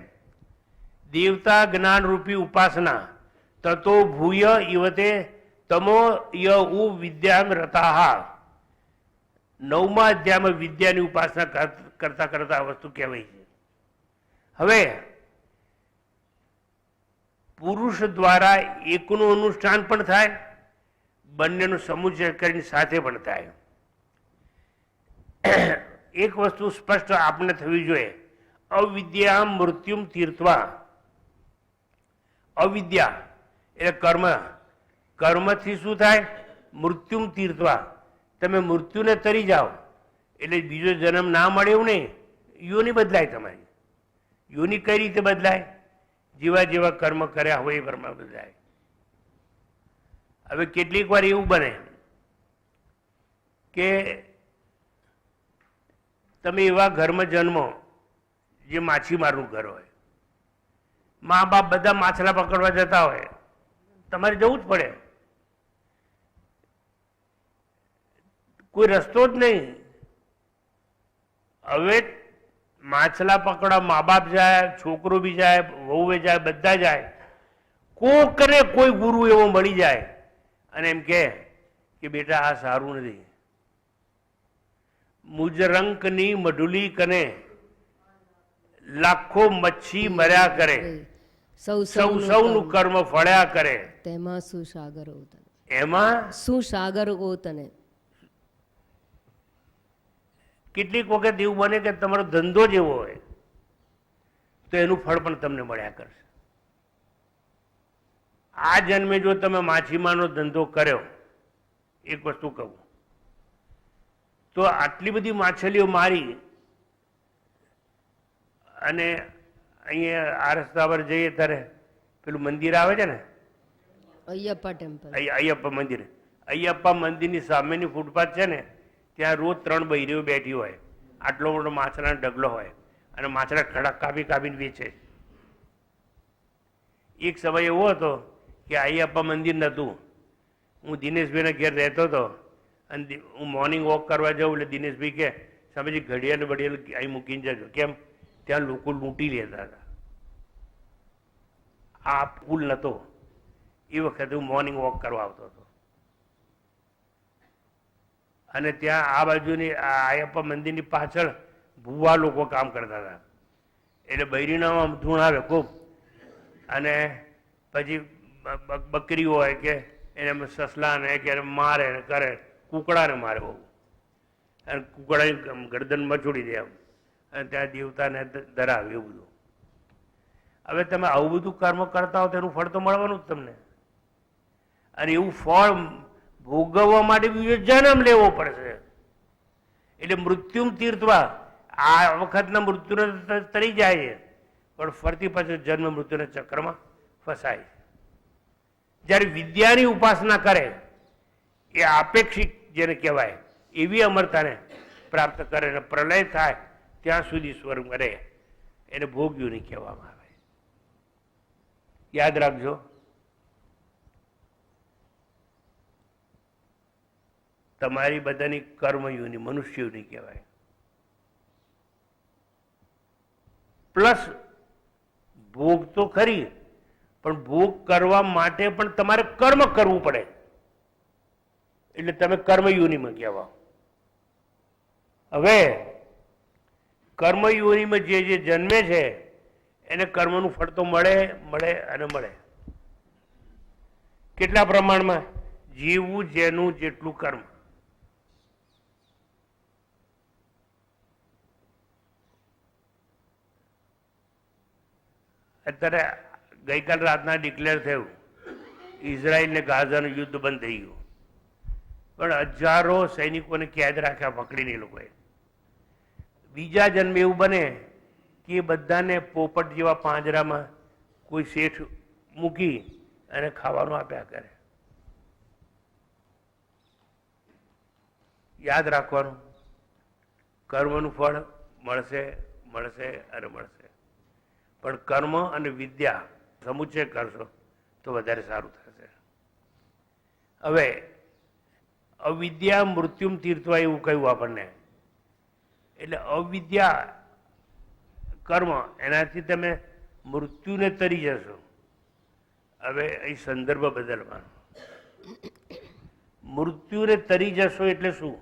દેવતા જ્ઞાન રૂપી ઉપાસના તતો ભૂય ઇવતે તમો ય ઉ વિદ્યામ રતાહા. 9મા અધ્યાયમાં વિદ્યાની ઉપાસના કરતા કરતા આ વસ્તુ કહેવાય છે. હવે પુરુષ દ્વારા એકનું અનુષ્ઠાન પણ થાય, બંનેનું સમુચ્ચય કરીને સાથે પણ થાય. એક વસ્તુ સ્પષ્ટ આપણે થવી જોઈએ, અવિદ્યા મૃત્યુમ તીર્થવા. અવિદ્યા એટલે કર્મ, કર્મથી શું થાય? મૃત્યુમ તીર્થવા. તમે મૃત્યુને તરી જાઓ એટલે બીજો જન્મ ના મળે એવું નહીં, યોની બદલાય તમારી. યોની કઈ રીતે બદલાય? જેવા જેવા કર્મ કર્યા હોય એ પ્રમાણે બદલાય. હવે કેટલીક વાર એવું બને કે તમે એવા ઘરમાં જન્મો જે માછીમારનું ઘર હોય, મા બાપ બધા માછલા પકડવા જતા હોય, તમારે જવું જ પડે, કોઈ રસ્તો જ નહીં. હવે માછલા પકડવા મા બાપ જાય, છોકરો બી જાય, વહુએ જાય, બધા જાય. કોકને કોઈ ગુરુ એવો મળી જાય અને એમ કે બેટા આ સારું નથી, મુજરંકની મઢુલી કને લાખો મચ્છી મર્યા કરે, સૌનું કર્મ ફળ્યા કરે, તેમાં શું સાગર હો તને, એમાં શું સાગર હો તને. કેટલીક વખત એવું બને કે તમારો ધંધો જેવો હોય તો એનું ફળ પણ તમને મળ્યા કરશે. આ જન્મે જો તમે માછીમારનો ધંધો કર્યો, એક વસ્તુ કહું તો આટલી બધી માછલીઓ મારી અને અહીંયા આ રસ્તા પર જઈએ ત્યારે પેલું મંદિર આવે છે ને, અય્યપ્પા ટેમ્પલ, અય્યપ્પા મંદિર, અય્યપ્પા મંદિરની સામેની ફૂટપાથ છે ને, ત્યાં રોજ 3 બૈરીઓ બેઠી હોય, આટલો મોટો માછલાનો ઢગલો હોય અને માછલા ખડક કાપી કાપીને વેચે. એક સમય એવો હતો કે અય્યપ્પા મંદિર નહોતું, હું દિનેશભાઈના ઘેર રહેતો હતો અને હું મોર્નિંગ વોક કરવા જાઉં એટલે દિનેશભાઈ કે સામેથી ઘડિયાળ બડિયાળ અહીં મૂકીને જજો. કેમ? ત્યાં લોકો લૂંટી લેતા હતા. આ પુલ નહોતો એ વખતે હું મોર્નિંગ વોક કરવા આવતો હતો અને ત્યાં આ બાજુની આ અયપ્પા મંદિરની પાછળ ભૂવા લોકો કામ કરતા હતા. એટલે બૈરીનામાં ધૂણ આવે ખૂબ અને પછી બકરી હોય કે એને સસલાને કે મારે કરે, કૂકડાને મારે બહુ, અને કૂકડાની ગરદન મચોડી દે એમ, અને ત્યાં દેવતાને ધરાવે એવું બધું. હવે તમે આવું બધું કર્મ કરતા હો તો એનું ફળ તો મળવાનું જ તમને, અને એવું ફળ ભોગવવા માટે બીજો જન્મ લેવો પડશે. એટલે મૃત્યુમ તીર્થવા, આ વખતના મૃત્યુને તરી જાય છે પણ ફરતી પાછળ જન્મ મૃત્યુના ચક્રમાં ફસાય. જ્યારે વિદ્યાની ઉપાસના કરે એ આપેક્ષિક જેને કહેવાય એવી અમરતાને પ્રાપ્ત કરે અને પ્રલય થાય ત્યાં સુધી સ્વર્ગ રહે, એને ભોગયુની કહેવામાં આવે. યાદ રાખજો, તમારી બધાની કર્મયુની મનુષ્યયુની કહેવાય. પ્લસ ભોગ તો ખરી, પણ ભોગ કરવા માટે પણ તમારે કર્મ કરવું પડે, એટલે તમે કર્મયુનીમાં કહેવાઓ. હવે કર્મયુનીમાં જે જે જન્મે છે એને કર્મનું ફળ તો મળે મળે અને મળે. કેટલા પ્રમાણમાં? જીવવું જેનું જેટલું કર્મ. અત્યારે ગઈકાલ રાતના ડિક્લેર થયું ઇઝરાયલ ને ગાઝાનું યુદ્ધ બંધ થઈ ગયું, પણ હજારો સૈનિકોને કેદ રાખ્યા પકડીને એ લોકોએ. બીજા જન્મે એવું બને કે એ બધાને પોપટ જેવા પાંજરામાં કોઈ શેઠ મૂકી અને ખાવાનું આપ્યા કરે. યાદ રાખવાનું, કર્મનું ફળ મળશે મળશે અને મળશે, પણ કર્મ અને વિદ્યા સમુચ્ચય કરશો તો વધારે સારું થશે. હવે અવિદ્યા મૃત્યુમ તીર્થવા એવું કહ્યું આપણને, એટલે અવિદ્યા કર્મ એનાથી તમે મૃત્યુને તરી જશો. હવે એ સંદર્ભ બદલવાનો, મૃત્યુને તરી જશો એટલે શું?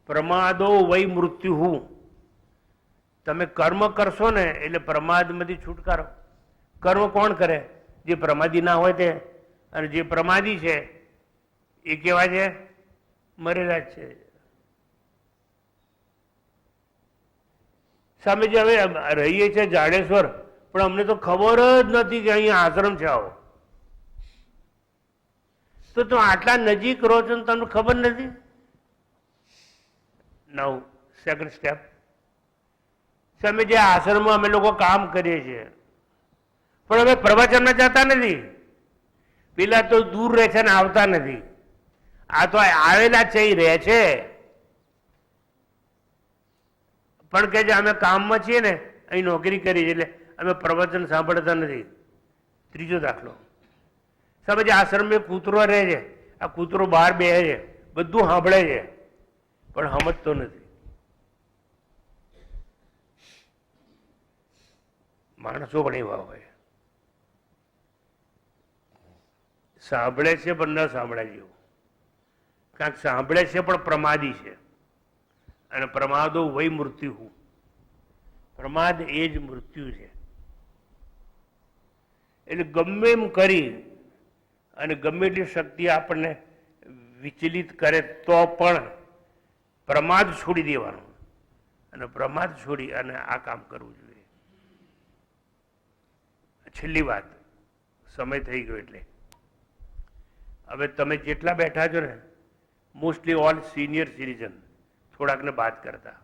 પ્રમાદો વય મૃત્યુ હું, તમે કર્મ કરશો ને એટલે પ્રમાદમાંથી છુટકારો. કર્મ કોણ કરે? જે પ્રમાદી ના હોય તે, અને જે પ્રમાદી છે એ કહેવાય છે મરેલા જ છે. સામે જે હવે રહીએ છીએ જાડેશ્વર, પણ અમને તો ખબર જ નથી કે અહીંયા આશ્રમ છે આવો. તો તમે આટલા નજીક રહો છો ને તમને ખબર નથી. નાઉ સેકન્ડ સ્ટેપ, સામે જે આશ્રમમાં અમે લોકો કામ કરીએ છીએ, પણ અમે પ્રવચનમાં જતા નથી. પેલા તો દૂર રહે છે ને આવતા નથી. આ તો આવેલા છે એ રહે છે, પણ કે જે અમે કામમાં છીએ ને, અહીં નોકરી કરી છે એટલે અમે પ્રવચન સાંભળતા નથી. ત્રીજો દાખલો, સામે જે આશ્રમમાં કૂતરો રહે છે, આ કૂતરો બહાર બેસે છે, બધું સાંભળે છે પણ સમજતો નથી. માણસો પણ એવા હોય, સાંભળે છે પણ ન સાંભળે જેવું. કાંઈક સાંભળે છે પણ પ્રમાદી છે, અને પ્રમાદો વય મૃત્યુ. પ્રમાદ એ જ મૃત્યુ છે. એટલે ગમે એમ કરી અને ગમે એટલી શક્તિ આપણને વિચલિત કરે તો પણ પ્રમાદ છોડી દેવાનો, અને પ્રમાદ છોડી અને આ કામ કરવું જોઈએ. છેલ્લી વાત, સમય થઈ ગયો એટલે હવે તમે જેટલા બેઠા છો ને, મોસ્ટલી ઓલ સિનિયર સિટીઝન, થોડાકને બાદ કરતા.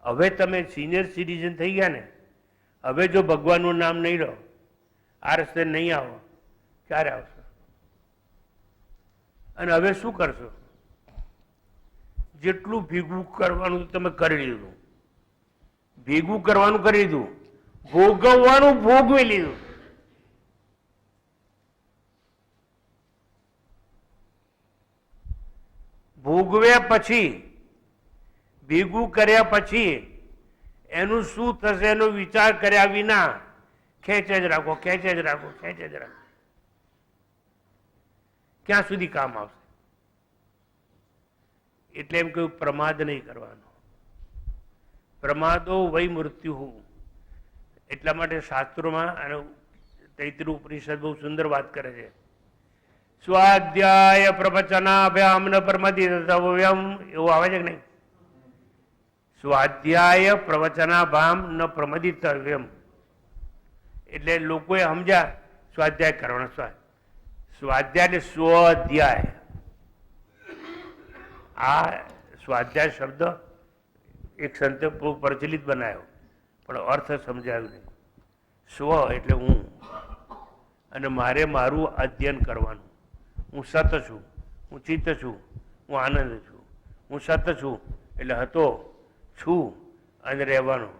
હવે તમે સિનિયર સિટીઝન થઈ ગયા ને, હવે જો ભગવાનનું નામ નહીં લો, આ રસ્તે નહીં આવો, ક્યારે આવશો? અને હવે શું કરશો? જેટલું ભેગું કરવાનું તમે કરી લીધું, ભેગું કરવાનું કરી લીધું, ભોગવવાનું ભોગવી લીધું. ભોગવ્યા પછી, ભેગું કર્યા પછી એનું શું થશે એનો વિચાર કર્યા વિના ખેંચે જ રાખો, ખેંચે જ રાખો, ખેંચે જ રાખો. ક્યાં સુધી કામ આવશે? એટલે એમ કહ્યું પ્રમાદ નહીં કરવાનો. પ્રમાદો વય મૃત્યુ. એટલા માટે શાસ્ત્રોમાં અને તૈત્રીય ઉપનિષદ બહુ સુંદર વાત કરે છે. સ્વાધ્યાય પ્રવચનાભ્યામ ન પ્રમદિતવ્યમ, એવું આવે છે કે નહીં? સ્વાધ્યાય પ્રવચનાભ્યામ ન પ્રમદિતવ્યમ એટલે લોકોએ સમજ્યા સ્વાધ્યાય કરવાનો. સ્વાધ્યાય એટલે સ્વાધ્યાય. આ સ્વાધ્યાય શબ્દ એક સંતે બહુ પ્રચલિત બનાવ્યો, પણ અર્થ સમજાયો નહીં. સ્વ એટલે હું, અને મારે મારું અધ્યયન કરવાનું. હું સત છું, હું ચિત્ત છું, હું આનંદ છું. હું સત છું એટલે હતો, છું અને રહેવાનો.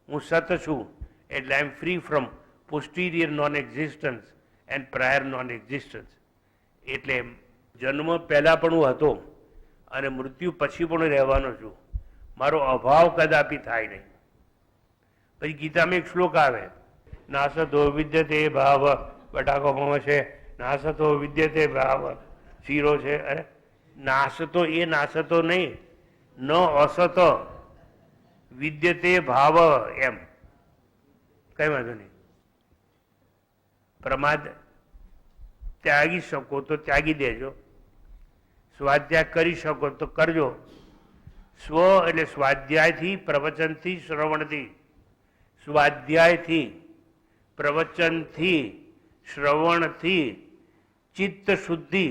હું સત છું એટલે I am free from posterior non existence and prior non existence. એટલે જન્મ પહેલાં પણ હું હતો અને મૃત્યુ પછી પણ રહેવાનો છું. મારો અભાવ કદાપી થાય નહીં. પછી ગીતામાં એક શ્લોક આવે, નાસતો વિદ્યતે ભાવ, બટાકો કોમાં છે, નાસતો વિદ્યતે ભાવ, શીરો છે. અરે નાસતો એ નાસતો નહીં, ન અસત વિદ્યતે ભાવ, એમ કઈ વાંધો નહીં. પ્રમાદ ત્યાગી શકો તો ત્યાગી દેજો, સ્વાધ્યાય કરી શકો તો કરજો. સ્વ એટલે સ્વાધ્યાયથી, પ્રવચનથી, શ્રવણથી. સ્વાધ્યાયથી, પ્રવચનથી, શ્રવણથી ચિત્ત શુદ્ધિ,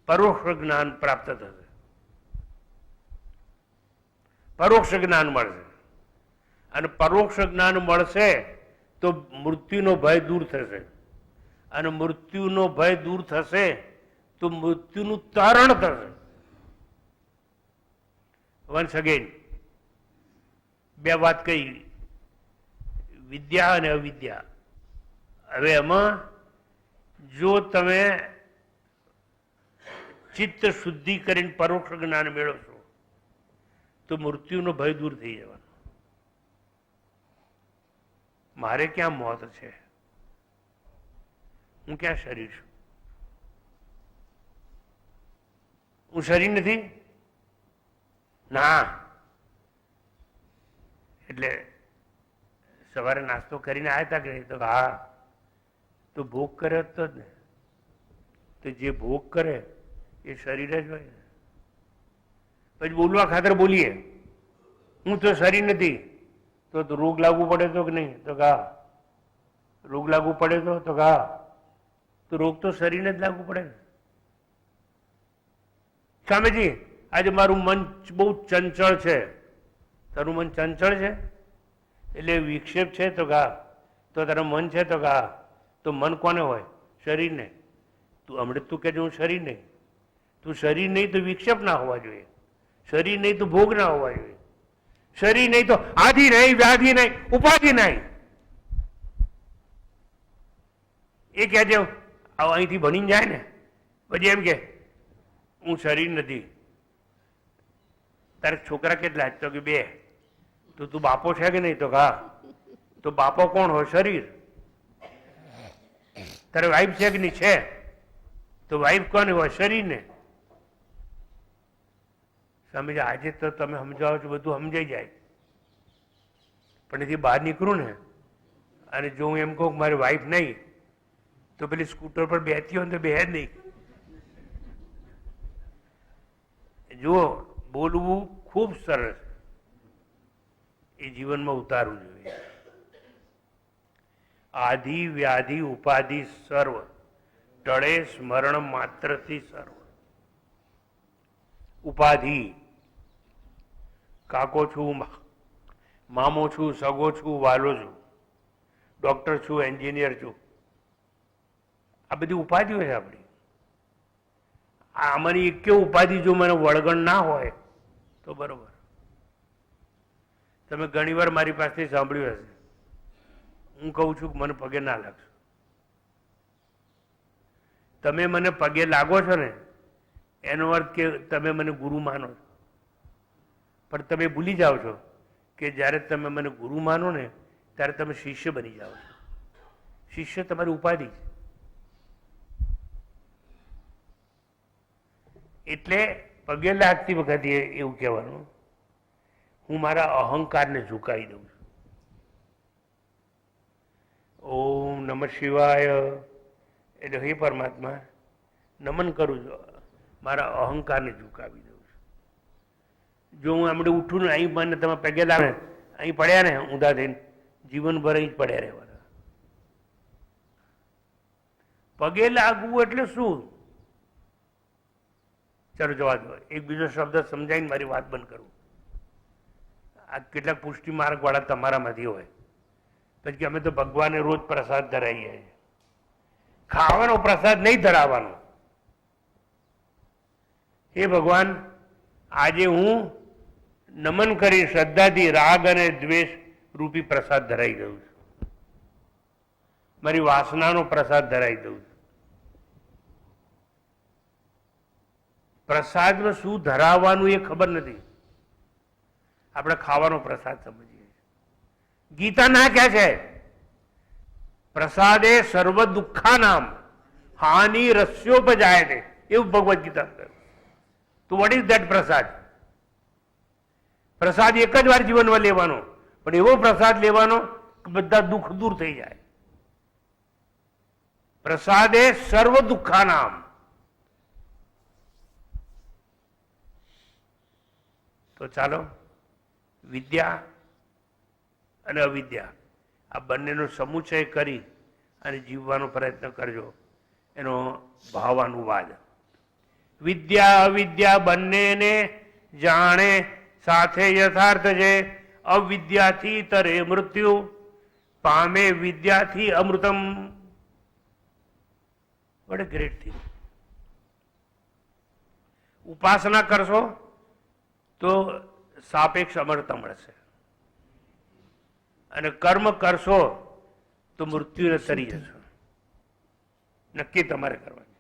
પરોક્ષ જ્ઞાન પ્રાપ્ત થશે. પરોક્ષ જ્ઞાન મળશે, અને પરોક્ષ જ્ઞાન મળશે તો મૃત્યુનો ભય દૂર થશે, અને મૃત્યુનો ભય દૂર થશે તો મૃત્યુનું તરણ થશે. વન્સ અગેન બે વાત કહી, વિદ્યા અને અવિદ્યા. હવે એમાં જો તમે ચિત્ત શુદ્ધિ કરીને પરોક્ષ જ્ઞાન મેળવશો તો મૃત્યુનો ભય દૂર થઈ જવાનો. મારે ક્યાં મોત છે? હું ક્યાં શરીર છું? હું શરીર નથી ના. એટલે સવારે નાસ્તો કરીને આવ્યા હતા કે નહીં? તો હા. તો ભોગ કરે તો જ ને. તો જે ભોગ કરે એ શરીર જ હોય ને. પછી બોલવા ખાતર બોલીએ હું તો શરીર નથી, તો રોગ લાગુ પડે તો કે નહીં? તો કા રોગ લાગુ પડે તો કા તો રોગ તો શરીરને જ લાગુ પડે ને. સ્વામીજી આજે મારું મન બહુ ચંચળ છે. તારું મન ચંચળ છે એટલે વિક્ષેપ છે તો કા તો તારું મન છે તો કા તો મન કોને હોય? શરીરને. તું હમણાં તું કહેજો હું શરીર નહીં. તું શરીર નહીં તો વિક્ષેપ ના હોવા જોઈએ, શરીર નહીં તો ભોગ ના હોવા જોઈએ, શરીર નહીં તો આધિ નહીં, વ્યાધિ નહીં, ઉપાધિ નહીં. એ કહેજે અહીંથી ભણીને જાય ને પછી એમ કે હું શરીર નથી. તારે છોકરા કેટલા? તો કે 2. તો તું બાપો છે કે નહીં? તો હા. તો બાપો કોણ હોય? શરીર. તારે વાઈફ છે કે નહીં? છે. તો વાઈફ કોને હોય? શરીરને. સ્વામીજી આજે તો તમે સમજાવો છો, બધું સમજાઈ જાય, પણ એથી બહાર નીકળું ને અને જો હું એમ કહું મારી વાઈફ નહીં તો પેલી સ્કૂટર પર બેઠી હોય તો બે જ નહીં. જુઓ, બોલવું ખૂબ સરસ, એ જીવનમાં ઉતારવું જોઈએ. આધિ વ્યાધિ ઉપાધિ સર્વ ટળે સ્મરણ માત્રથી સર્વ. ઉપાધિ કાકો છું, મામો છું, સગો છું, વાલો છું, ડોક્ટર છું, એન્જિનિયર છું, આ બધી ઉપાધિઓ છે આપણી. આમાંની એક ઉપાધિ જો મને વળગણ ના હોય તો બરોબર. તમે ઘણી વાર મારી પાસેથી સાંભળ્યું હશે, હું કહું છું કે મને પગે ના લાગશો. તમે મને પગે લાગો છો ને એનો અર્થ કે તમે મને ગુરુ માનો છો, પણ તમે ભૂલી જાઓ છો કે જ્યારે તમે મને ગુરુ માનો ને ત્યારે તમે શિષ્ય બની જાઓ છો. શિષ્ય તમારી ઉપાધિ છે. એટલે પગે લાગતી વખતે એવું કહેવાનું, હું મારા અહંકારને ઝુકાવી દઉં છું. ઓમ નમઃ શિવાય એટલે હે પરમાત્મા નમન કરું છું, મારા અહંકારને ઝુકાવી દઉં છું. જો હું હમણાં ઉઠું ને અહીં મને તમે પગે લાવે અહીં પડ્યા ને ઊંધા થઈને જીવનભર અહીં જ પડ્યા રહેવાના. પગે લાગવું એટલે શું? ચાલો જવા દો, એક બીજો શબ્દ સમજાવીને મારી વાત બંધ કરું. આ કેટલાક પુષ્ટિ માર્ગ વાળા તમારામાંથી હોય પછી કે અમે તો ભગવાનને રોજ પ્રસાદ ધરાવીએ. ખાવાનો પ્રસાદ નહીં ધરાવવાનો. હે ભગવાન, આજે હું નમન કરી શ્રદ્ધાથી રાગ અને દ્વેષ રૂપી પ્રસાદ ધરાઈ દઉં છું. મારી વાસનાનો પ્રસાદ ધરાઈ દઉં છું. પ્રસાદમાં શું ધરાવવાનું એ ખબર નથી. આપણે ખાવાનો પ્રસાદ સમજીએ. ગીતા ના કહે છે પ્રસાદે સર્વ દુઃખા નામ હાનિ રસ્યોપજાય છે, એવું ભગવદ ગીતા કહે. તો વોટ ઇઝ ધેટ પ્રસાદ? પ્રસાદ એક જ વાર જીવનમાં લેવાનો, પણ એવો પ્રસાદ લેવાનો કે બધા દુઃખ દૂર થઈ જાય. પ્રસાદે સર્વ દુઃખા નામ. તો ચાલો વિદ્યા અને અવિદ્યા આ બંનેનો સમુચય કરી અને જીવવાનો પ્રયત્ન કરજો. એનો ભાવાનુવાદ. વિદ્યા અવિદ્યા બંનેને જાણે સાથે યથાર્થ છે. અવિદ્યાથી તરે મૃત્યુ, પામે વિદ્યાથી અમૃતમ. What a great thing. ઉપાસના કરશો તો સાપેક્ષ અમરતા મળશે, અને કર્મ કરશો તો મૃત્યુને તરી જશો. નક્કી તમારે કરવાનું,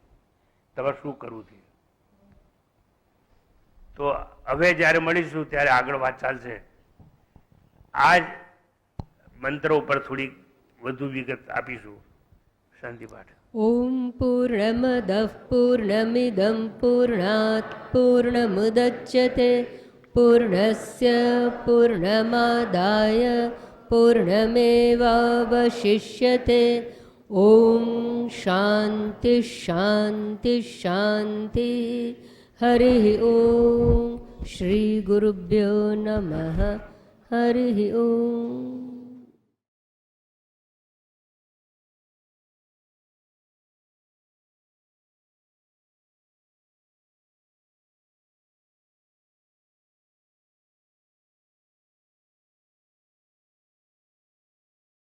તમારે શું કરવું છે. તો હવે જ્યારે મળીશું ત્યારે આગળ વાત ચાલશે. આ જ મંત્ર ઉપર થોડી વધુ વિગત આપીશું. શાંતિ પાઠ. ઓમ પૂર્ણમદઃ પૂર્ણમિદં પૂર્ણાત પૂર્ણમુદચ્યતે પૂર્ણસ્ય પૂર્ણમાદાય પૂર્ણમેવાવશિષ્યતે. ઓમ શાંતિ શાંતિ શાંતિ. હરિ ઓમ श्रीगुरुभ्यो नमः हरिः ओम्।